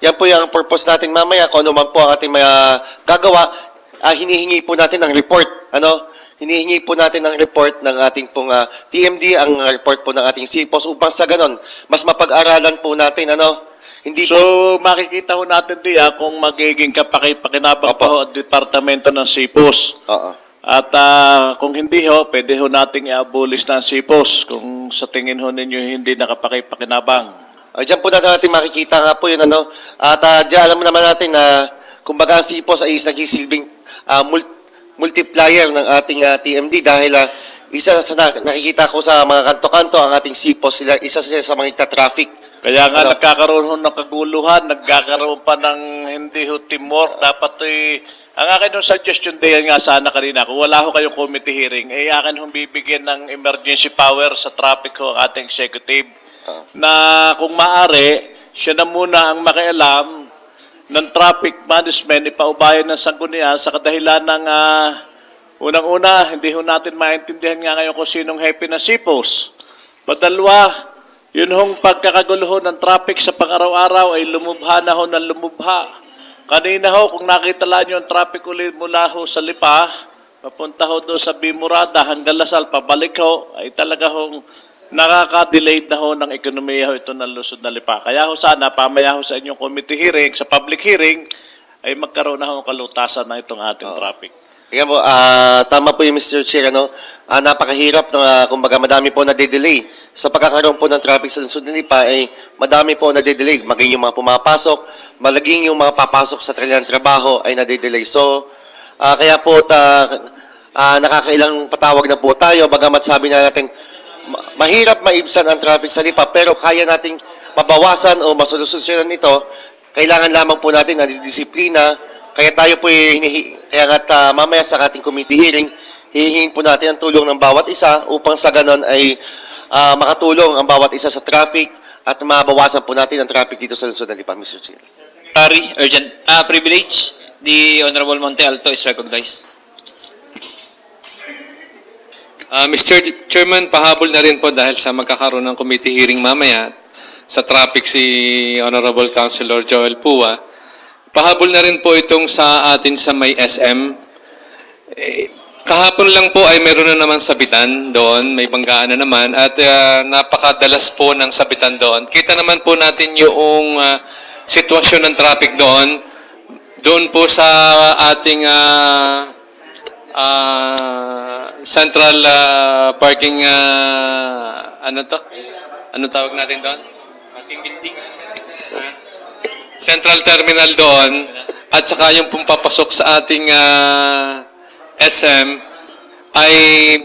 yan po yung purpose natin mamaya, kung ano man po ang ating gagawa, hinihingi po natin ng report. Hinihingi po natin ng report ng ating pong TMD, ang report po ng ating CPOS upang sa ganon, mas mapag-aralan po natin, Hindi so, makikita ho natin kung magiging kapakinabang pa ho ang departamento ng CPOS. At kung hindi ho, pwede ho nating i-abolish ng CPOS kung sa tingin ho ninyo hindi nakapakinabang. Diyan po natin makikita nga po yun, At diyan alam naman natin na kumbaga ang CPOS ay nagsisilbing multiplier ng ating TMD dahil isa sa nakikita ko sa mga kanto-kanto ang ating CPOS, isa sila sa mga traffic. Kaya nga nagkakaroon ho ng kaguluhan, nagkakaroon pa ng hindi ho teamwork. Dapat ang akin yung suggestion din nga sana kanina, kung wala ho kayong committee hearing, akin hong bibigyan ng emergency power sa traffic ho ating executive na kung maaari, siya na muna ang makialam ng traffic management, ipaubayan ng sanggunian sa kadahilan ng unang-una, hindi ho natin maintindihan nga ngayon kung sinong happy na CPOS. Padalwa, yun hong pagkakagulo ng traffic sa pang-araw-araw ay lumubha na ho ng lumubha. Kanina ho, kung nakita lang nyo ang traffic ulit mula ho sa Lipa, papunta ho doon sa Bimurada hanggang Lasal, pabalik ho, ay talaga hong nakaka-delay na ho ng ekonomiya ho ito ng Luzon na Lipa. Kaya ho sana, pamaya ho sa inyong committee hearing, sa public hearing, ay magkaroon na ho ng kalutasan na itong ating traffic. Kaya po, tama po yung Mr. Chair, napakahirap na kumbaga madami po na-delay. Sa pagkakaroon po ng traffic sa Luzon na Lipa, ay madami po na-delay. Maging yung mga pumapasok, malaging yung mga papasok sa kanilang trabaho ay na-delay. So, kaya po, nakakailang patawag na po tayo, bagamat sabi na natin, mahirap maibsan ang traffic sa Lipa, pero kaya nating mabawasan o masolusyonan ito, kailangan lamang po natin ng disiplina. Kaya tayo po kaya nga mamaya sa ating committee hearing, hihingin po natin ang tulong ng bawat isa upang sa ganon ay makatulong ang bawat isa sa traffic at mabawasan po natin ang traffic dito sa Luzon na Lipa, Mr. Chair. Urgent. Privilege. The Honorable Monte Alto is recognized. Mr. Chairman, pahabol na rin po dahil sa magkakaroon ng committee hearing mamaya sa traffic si Honorable Councilor Joel Pua. Pahabol na rin po itong sa atin sa may SM. Kahapon lang po ay meron na naman sabitan doon, may banggaan na naman at napakadalas po ng sabitan doon. Kita naman po natin yung sitwasyon ng traffic doon. Doon po sa ating central parking, ano to? Ano tawag natin doon? Parking building. Central terminal doon at saka yung papasok sa ating SM ay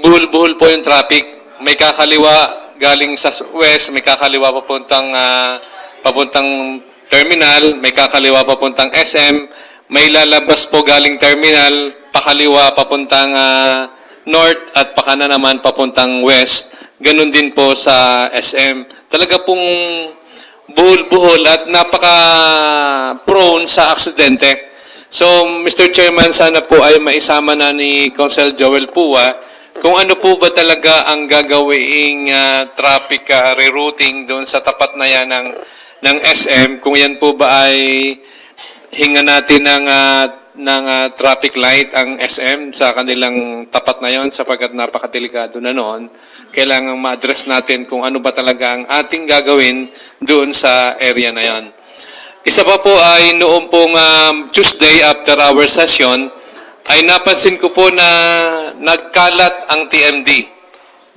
buhol-buhol po yung traffic. May kakaliwa galing sa west, may kakaliwa papuntang terminal, may kakaliwa papuntang SM, may lalabas po galing terminal, pakaliwa papuntang north at pakana naman papuntang west. Ganun din po sa SM. Talaga pong buhol-buhol at napaka-prone sa aksidente. So, Mr. Chairman, sana po ay maisama na ni Council Joel Pua kung ano po ba talaga ang gagawing traffic rerouting doon sa tapat na yan ng SM. Kung yan po ba ay hinga natin ng traffic light ang SM sa kanilang tapat na yon sapagkat napakadelikado na noon. Kailangan ma-address natin kung ano ba talaga ang ating gagawin doon sa area na yon. Isa pa po ay noong pong Tuesday after our session ay napansin ko po na nagkalat ang TMD.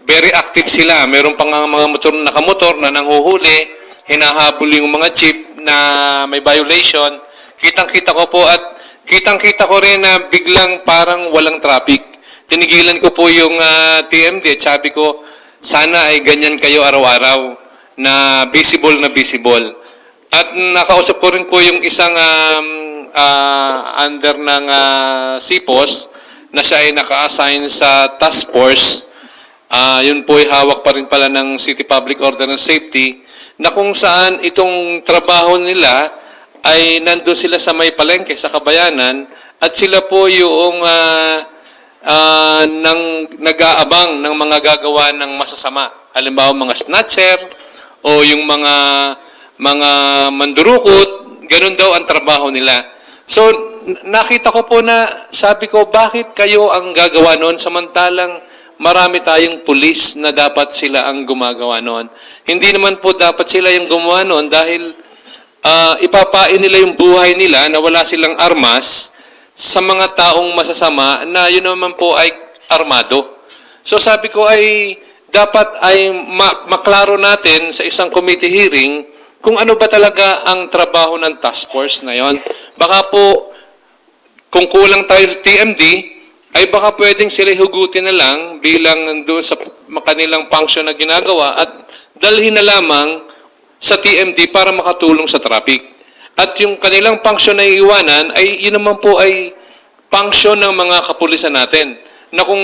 Very active sila. Meron pang mga motor na nakamotor na nanghuhuli, hinahabol yung mga jeep na may violation. Kitang-kita ko po at kitang-kita ko rin na biglang parang walang traffic. Tinigilan ko po yung TMD at sabi ko, sana ay ganyan kayo araw-araw na visible na visible. At nakausap ko rin po yung isang under ng CPOS na siya ay naka-assign sa task force. Yun po ay hawak pa rin pala ng City Public Order and Safety na kung saan itong trabaho nila ay nandun sila sa may palengke, sa Kabayanan at sila po yung nag-aabang ng mga gagawa ng masasama. Halimbawa, mga snatcher o yung mga mandurukot, ganun daw ang trabaho nila. So, nakita ko po na, sabi ko, bakit kayo ang gagawa noon samantalang marami tayong pulis na dapat sila ang gumagawa noon. Hindi naman po dapat sila yung gumawa noon dahil ipapain nila yung buhay nila na wala silang armas sa mga taong masasama na yun naman po ay armado. So sabi ko ay dapat ay maklaro natin sa isang committee hearing kung ano ba talaga ang trabaho ng task force na yon. Baka po kung kulang tayo sa TMD ay baka pwedeng sila hugutin na lang bilang doon sa kanilang function na ginagawa at dalhin na lamang sa TMD para makatulong sa traffic. At yung kanilang function na iiwanan ay yun naman po ay function ng mga kapulisan natin na kung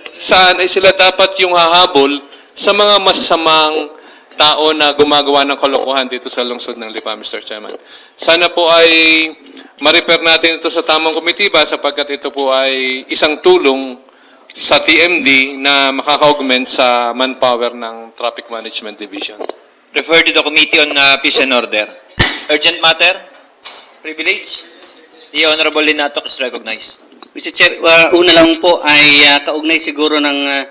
saan ay sila dapat yung hahabol sa mga masasamang tao na gumagawa ng kalokohan dito sa lungsod ng Lipa, Mr. Chairman. Sana po ay ma-repair natin ito sa tamang komitiba sapagkat ito po ay isang tulong sa TMD na makaka-augment sa manpower ng Traffic Management Division. Refer to the Committee on Peace and Order. Urgent matter? Privilege? The Honorable Linatok is recognized. Mr. Chair, una lang po ay kaugnay siguro ng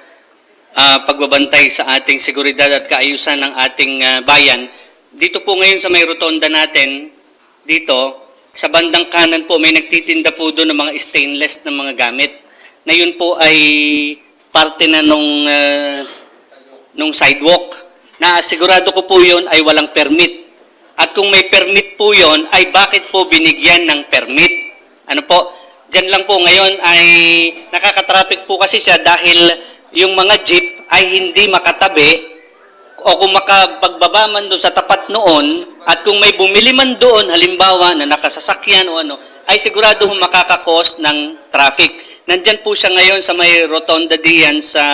pagbabantay sa ating seguridad at kaayusan ng ating bayan. Dito po ngayon sa may rotonda natin, dito, sa bandang kanan po, may nagtitinda po doon ng mga stainless na mga gamit. Na yun po ay parte na nung sidewalk. Na sigurado ko po yun ay walang permit. At kung may permit po yun, ay bakit po binigyan ng permit? Ano po? Diyan lang po ngayon ay nakaka-traffic po kasi siya dahil yung mga jeep ay hindi makatabi o kung makapagbaba man doon sa tapat noon at kung may bumili man doon, halimbawa na nakasasakyan o ano, ay sigurado makakakos ng traffic. Nandyan po siya ngayon sa may rotonda diyan sa,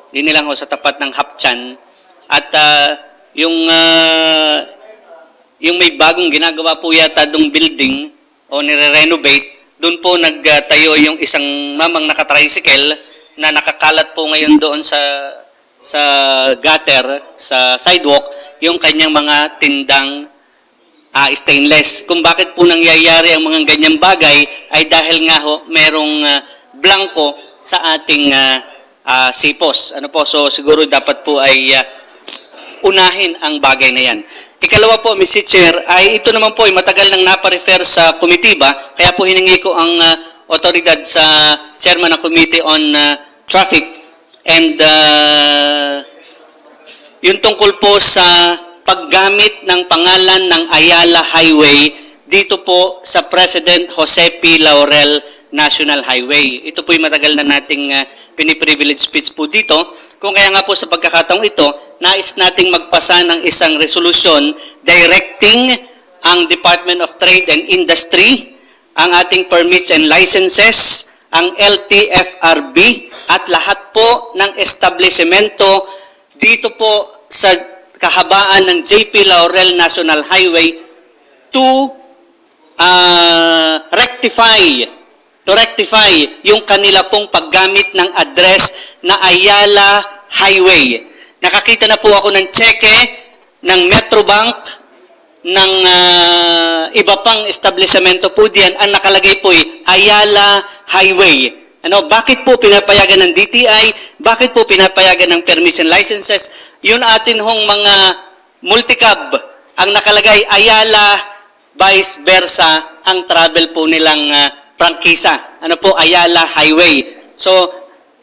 di nilang ho, sa tapat ng Hapchan. At yung may bagong ginagawa po yata dong building o nire-renovate, doon po nagtayo yung isang mamang nakatricycle na nakakalat po ngayon doon sa gutter, sa sidewalk, yung kanyang mga tindang stainless. Kung bakit po nangyayari ang mga ganyang bagay ay dahil nga ho merong blanco sa ating sipos. Ano po, so siguro dapat po ay unahin ang bagay na yan. Ikalawa po, Mr. Chair, ay ito naman po ay matagal nang naparefer sa komitiba, kaya po hiningi ko ang otoridad sa chairman ng Committee on Traffic and yung tungkol po sa paggamit ng pangalan ng Ayala Highway dito po sa President Jose P. Laurel National Highway. Ito po yung matagal na nating piniprivilege speech po dito. Kung kaya nga po sa pagkakataong ito, nais nating magpasa ng isang resolusyon directing ang Department of Trade and Industry, ang ating permits and licenses, ang LTFRB, at lahat po ng establishmento dito po sa kahabaan ng JP Laurel National Highway to rectify yung kanila pong paggamit ng address na Ayala Highway. Nakakita na po ako ng cheque ng Metrobank, ng iba pang establishmento po diyan, ang nakalagay po ay Ayala Highway. Ano, bakit po pinapayagan ng DTI? Bakit po pinapayagan ng permission licenses? Yun atin hong mga multicab, ang nakalagay Ayala, vice versa, ang travel po nilang prangkisa. Ano po, Ayala Highway. So,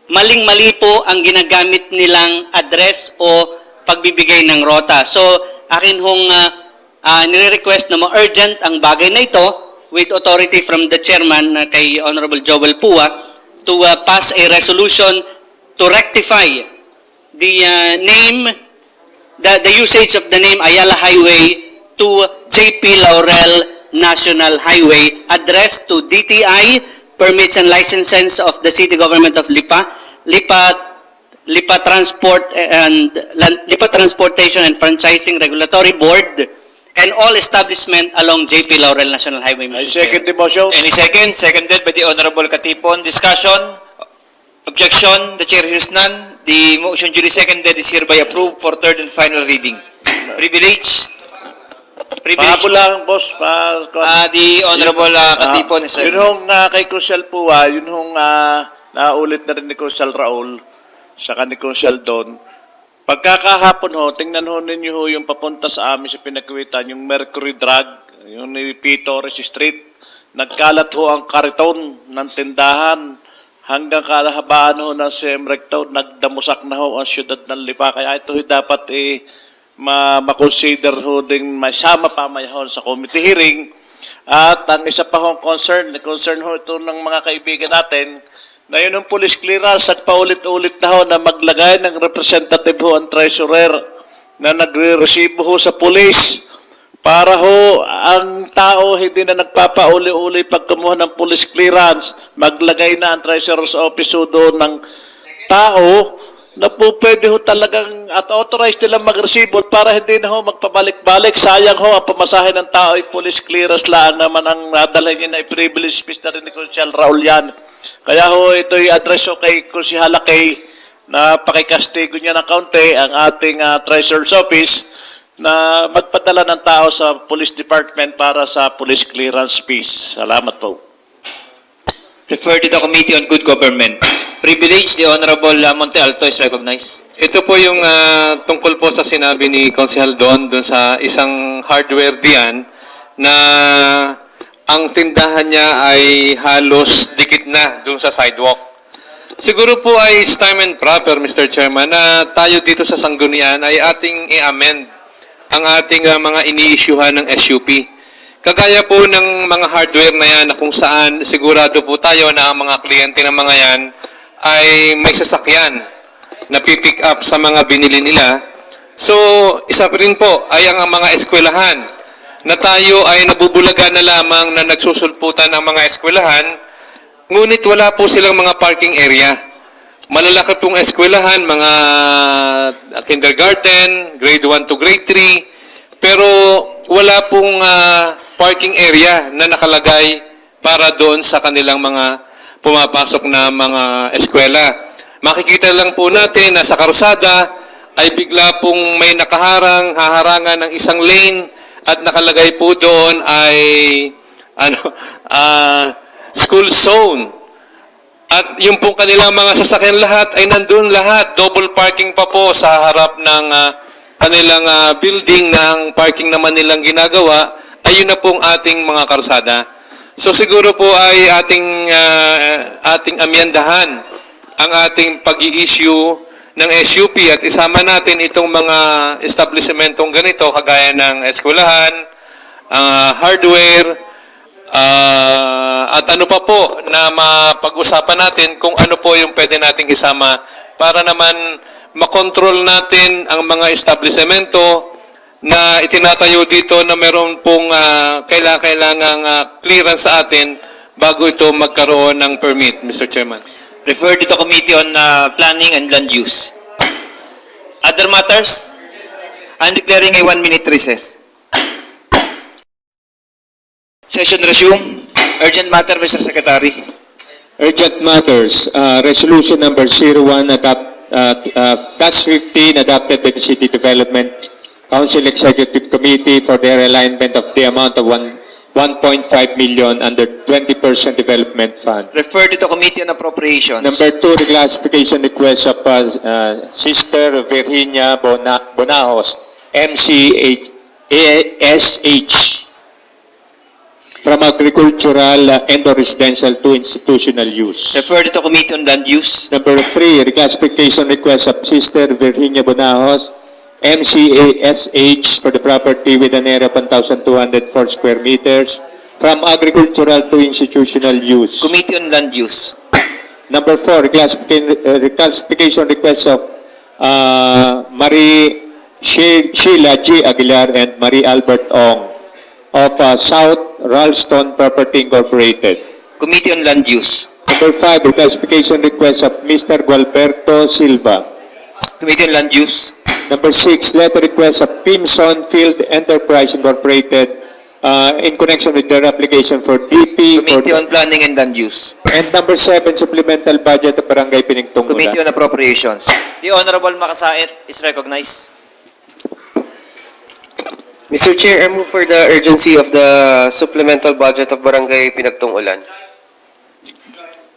maling-mali po ang ginagamit nilang address o pagbibigay ng rota. So, akin hong nire-request na ma-urgent ang bagay na ito with authority from the chairman kay Honorable Joel Pua to pass a resolution to rectify the the usage of the name Ayala Highway to JP Laurel National Highway, addressed to DTI, Permits and Licenses of the City Government of Lipa Transportation and Franchising Regulatory Board, and all establishment along JP Laurel National Highway, Mr. I second the motion. Any second? Seconded by the Honorable Katipon. Discussion? Objection? The chair hears none. The motion duly seconded is hereby approved for third and final reading. Privilege? Privilege? Pahabol lang, boss. The Honorable Katipon is Yun hong kay Crucial Pua, yun hong naulit na rin ni Crucial Raul, saka ni Crucial Don. Pagkakahapon ho, tingnan ho ninyo ho yung papunta sa amin sa pinagkuwitan, yung Mercury Drug, yung ni P. Torres Street. Nagkalat ho ang kariton ng tindahan hanggang kalahabaan ho ng CM Recto. Nagdamusak na ho ang syudad ng Lipa. Kaya ito ho dapat ma-consider ho din masama pamayahon sa committee hearing. At ang isa pa hong concern ho ito ng mga kaibigan natin, na yun ang police clearance at paulit-ulit na ho na maglagay ng representative ho ang treasurer na nagre-resibo ho sa police para ho ang tao hindi na nagpapauli-uli pag kumuha ng police clearance, maglagay na ang treasurer's office ho doon ng tao na po pwede ho talagang at authorized nilang mag-resibo para hindi na ho magpabalik-balik. Sayang ho ang pamasahe ng tao ay police clearance lang naman ang nadalhin niya na i-privilege speech na rin ni Crucial Raul yan. Kaya ho, ito'y address ho kay Kusihala kay na pakikastigo niya ng kaunti ang ating Treasurer's Office na magpadala ng tao sa Police Department para sa police clearance fees. Salamat po. Refer to the Committee on Good Government. Privilege, the Honorable Monte Alto is recognized. Ito po yung tungkol po sa sinabi ni Consihal Don dun sa isang hardware diyan na ang tindahan niya ay halos dikit na doon sa sidewalk. Siguro po ay it's time and proper, Mr. Chairman, na tayo dito sa Sanggunian ay ating i-amend ang ating mga ini-issuehan ng SUP. Kagaya po ng mga hardware na yan na kung saan sigurado po tayo na ang mga kliyente ng mga yan ay may sasakyan na pipick up sa mga binili nila. So, isa pa rin po ay ang mga eskwelahan na tayo ay nabubulagan na lamang na nagsusulputan ang mga eskwelahan, ngunit wala po silang mga parking area. Malalaki pong eskwelahan, mga kindergarten, grade 1 to grade 3, pero wala pong parking area na nakalagay para doon sa kanilang mga pumapasok na mga eskwela. Makikita lang po natin na sa karsada ay bigla pong may haharangan ng isang lane at nakalagay po doon ay school zone. At yung pong kanilang mga sasakyan lahat ay nandun lahat. Double parking pa po sa harap ng kanilang building ng parking naman nilang ginagawa. Ayun na pong ating mga karsada. So siguro po ay ating amyandahan ang ating pag-i-issue ng SUP at isama natin itong mga establishmentong ganito kagaya ng eskwelahan, hardware, at ano pa po na mapag-usapan natin kung ano po yung pwede nating isama para naman makontrol natin ang mga establishmento na itinatayo dito na meron pong kailangang clearance sa atin bago ito magkaroon ng permit, Mr. Chairman. Refer to Committee on Planning and Land Use. Other matters? I'm declaring a 1-minute recess. Session resume. Urgent matter, Mr. Secretary. Urgent matters, resolution number 01 +15 adopted by the City Development Council Executive Committee for the alignment of the amount of 1.5 million under 20% Development Fund. Refer to Committee on Appropriations. Number 2, reclassification request of Sister Virginia Bonajos, MCASH, from agricultural and residential to institutional use. Refer to Committee on Land Use. Number 3, reclassification request of Sister Virginia Bonajos, MCASH, for the property with an area of 1,204 square meters from agricultural to institutional use. Committee on Land Use. Number 4, reclassification request of Marie Sheila G. Aguilar and Marie Albert Ong of South Ralston Property Incorporated. Committee on Land Use. Number 5, reclassification request of Mr. Gualberto Silva. Committee on Land Use. Number 6, letter request of Pimson Field Enterprise Incorporated in connection with their application for DP. Committee on Planning and Land Use. And number 7, supplemental budget of Barangay Pinigtunggulan. Committee on Appropriations. The Honorable Makasait is recognized. Mr. Chair, I move for the urgency of the supplemental budget of Barangay Pinagtunggulan.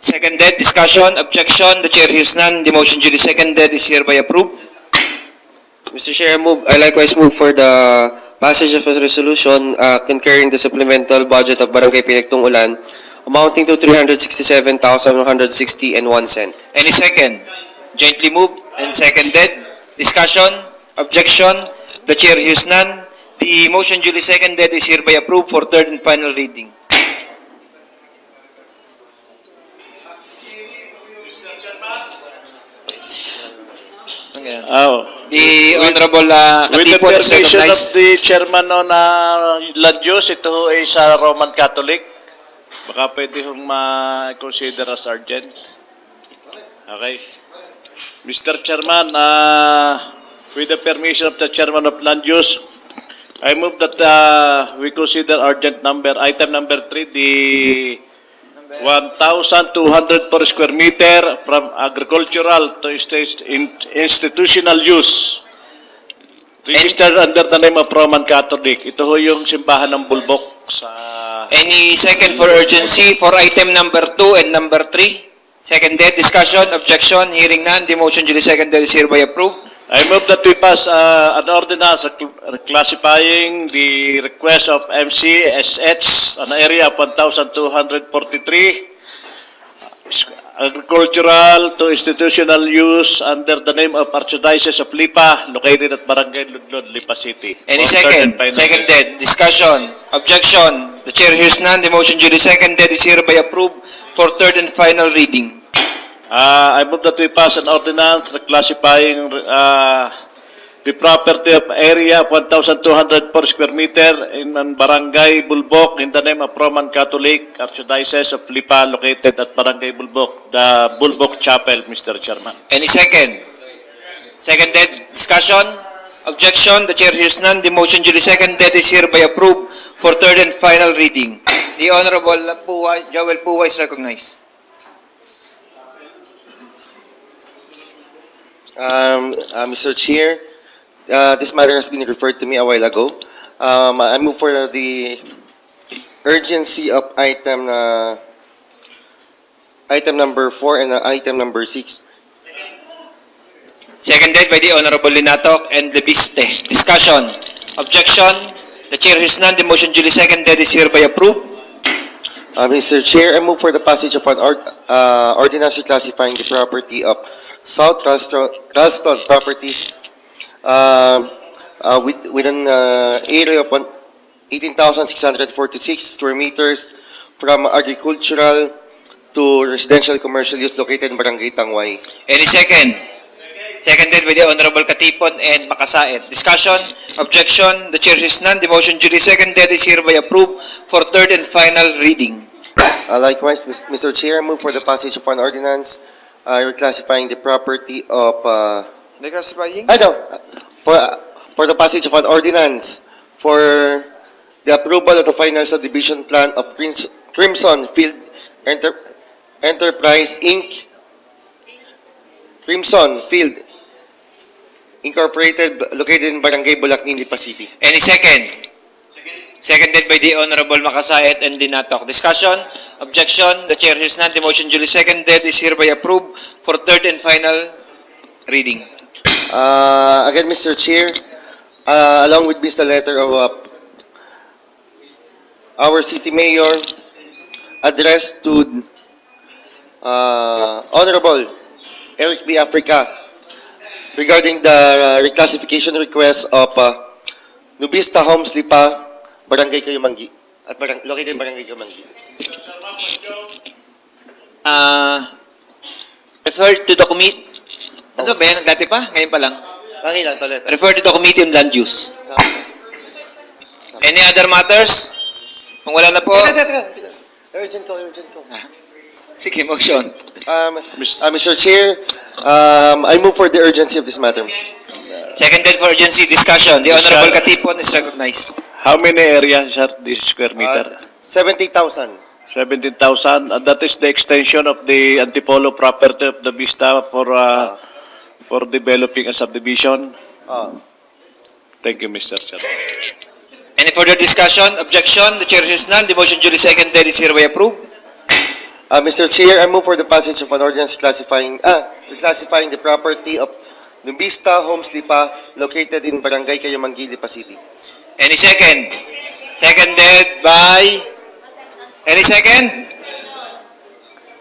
Seconded. Discussion. Objection. The chair hears none. The motion duly seconded is hereby approved. Mr. Chair, I likewise move for the passage of a resolution concurring the supplemental budget of Barangay Pinagtunggulan amounting to 367,160.01 cent. Any second? Jointly moved and seconded. Discussion. Objection. The chair hears none. The motion duly seconded is hereby approved for third and final reading. The Honorable with the Katipo is permission of recognized. the chairman on Land Use, ito ho ay sa Roman Catholic. Baka pwede hong ma-consider as urgent. Okay. Mr. Chairman, with the permission of the chairman of Land Use, I move that we consider urgent item number 3, the 1,200 per square meter from agricultural to institutional use. Registered under the name of Roman Catholic. Ito ho yung simbahan ng Bulbok sa... Any second for urgency for item number 2 and number 3? Seconded. Discussion. Objection. Hearing none. The motion duly seconded is hereby approved. I move that we pass an ordinance classifying the request of MCSH, an area of 1,243, agricultural to institutional use under the name of Archdiocese of Lipa, located at Barangay Ludlod, Lipa City. Any second? Seconded. Discussion. Objection. The chair hears none. The motion duly seconded is hereby approved for third and final reading. I move that we pass an ordinance classifying the property of area of 1,200 per square meter in Barangay Bulbok in the name of Roman Catholic Archdiocese of Lipa, located at Barangay Bulbok, the Bulbok Chapel, Mr. Chairman. Any second? Seconded. Discussion. Objection. The chair hears none. The motion duly seconded is hereby approved for third and final reading. The Honorable Joel Puwa is recognized. Mr. Chair, this matter has been referred to me a while ago. I move for the urgency of item number 4 and item number 6. Seconded by the Honorable Linatok and Lebiste. Discussion. Objection. The chair hears none. The motion duly seconded is hereby approved. Mr. Chair, I move for the passage of an ordinance reclassifying the property of South Ralston Properties with an area of 18,646 square meters from agricultural to residential commercial use located in Barangay Tangway. Any second? Seconded by the Honorable Katipon and Makasaet. Discussion. Objection. The chair hears none. The motion duly seconded is hereby approved for third and final reading. Likewise, Mr. Chair, I move for the passage of an ordinance reclassifying the property of... Reclassifying? For the passage of an ordinance for the approval of the final subdivision plan of Crimson Field Enterprise, Inc. Crimson Field Incorporated, located in Barangay Bulacnin, Lipa City. Any second? Seconded by the Honorable Makasaet and Linatok. Discussion. Objection. The chair hears none. The motion duly seconded is hereby approved for third and final reading. Again, Mr. Chair, along with this, the letter of our city mayor addressed to Honorable Eric B. Africa regarding the reclassification request of Nubista Homes Lipa, Barangay Kayumanggi, at located in Barangay Kayumanggi. Refer to the committee. Ano ba yan? Dati pa? Ngayon pa lang? Pangilan, tolet. Refer to the committee on land use. Any other matters? Kung wala na po. Urgent ko. Sige, motion. Mr. Chair, I move for the urgency of this matter. Seconded for urgency discussion. The Honorable Katipon is recognized. How many areas are this square meter? 70,000. 17,000. And that is the extension of the Antipolo property of the Vista for developing a subdivision. Thank you, Mr. Chair. Any further discussion? Objection? The chair hears none. The motion duly seconded is hereby approved. Mr. Chair, I move for the passage of an ordinance reclassifying the property of Nubista Homes Lipa, located in Barangay Kayumanggi, Lipa City. Any second? Seconded by... Any second?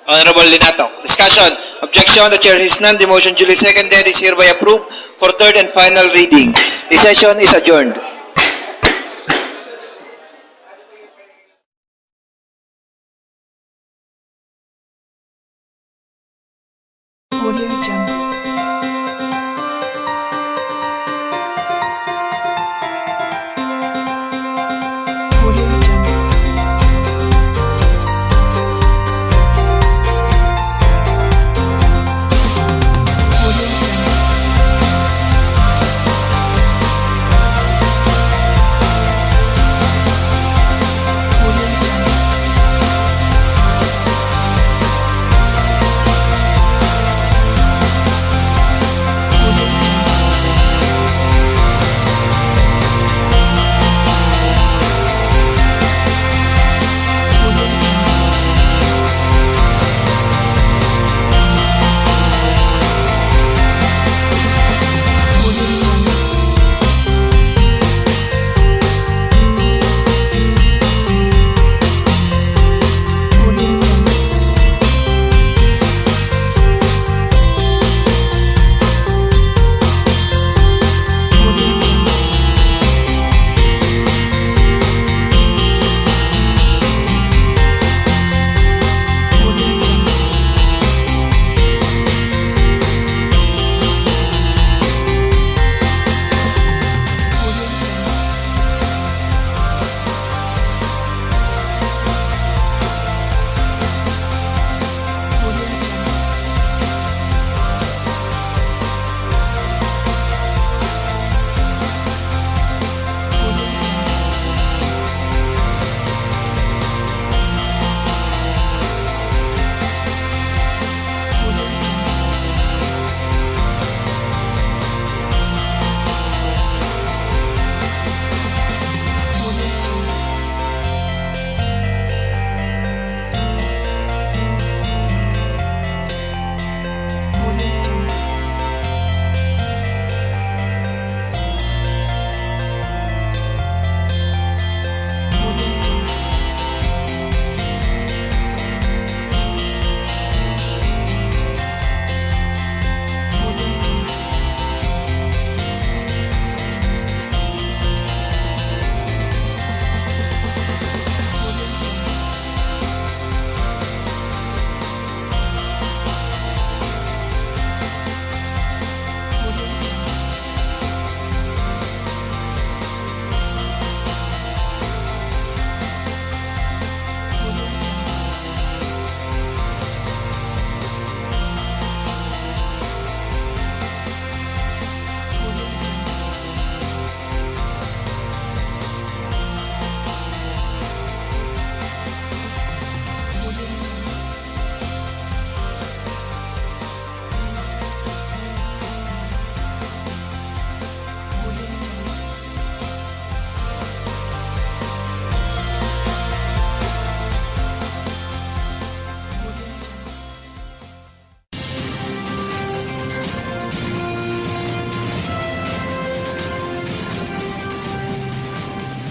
Honorable Linatok. Discussion. Objection. The chair hears none. The motion duly seconded is hereby approved for third and final reading. The session is adjourned. Audio Jungle. Audio Jungle. Audio Jungle.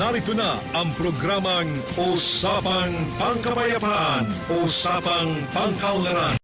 Narito na ang programang Usapang Pangkapayapaan, Usapang Pangkaunlaran.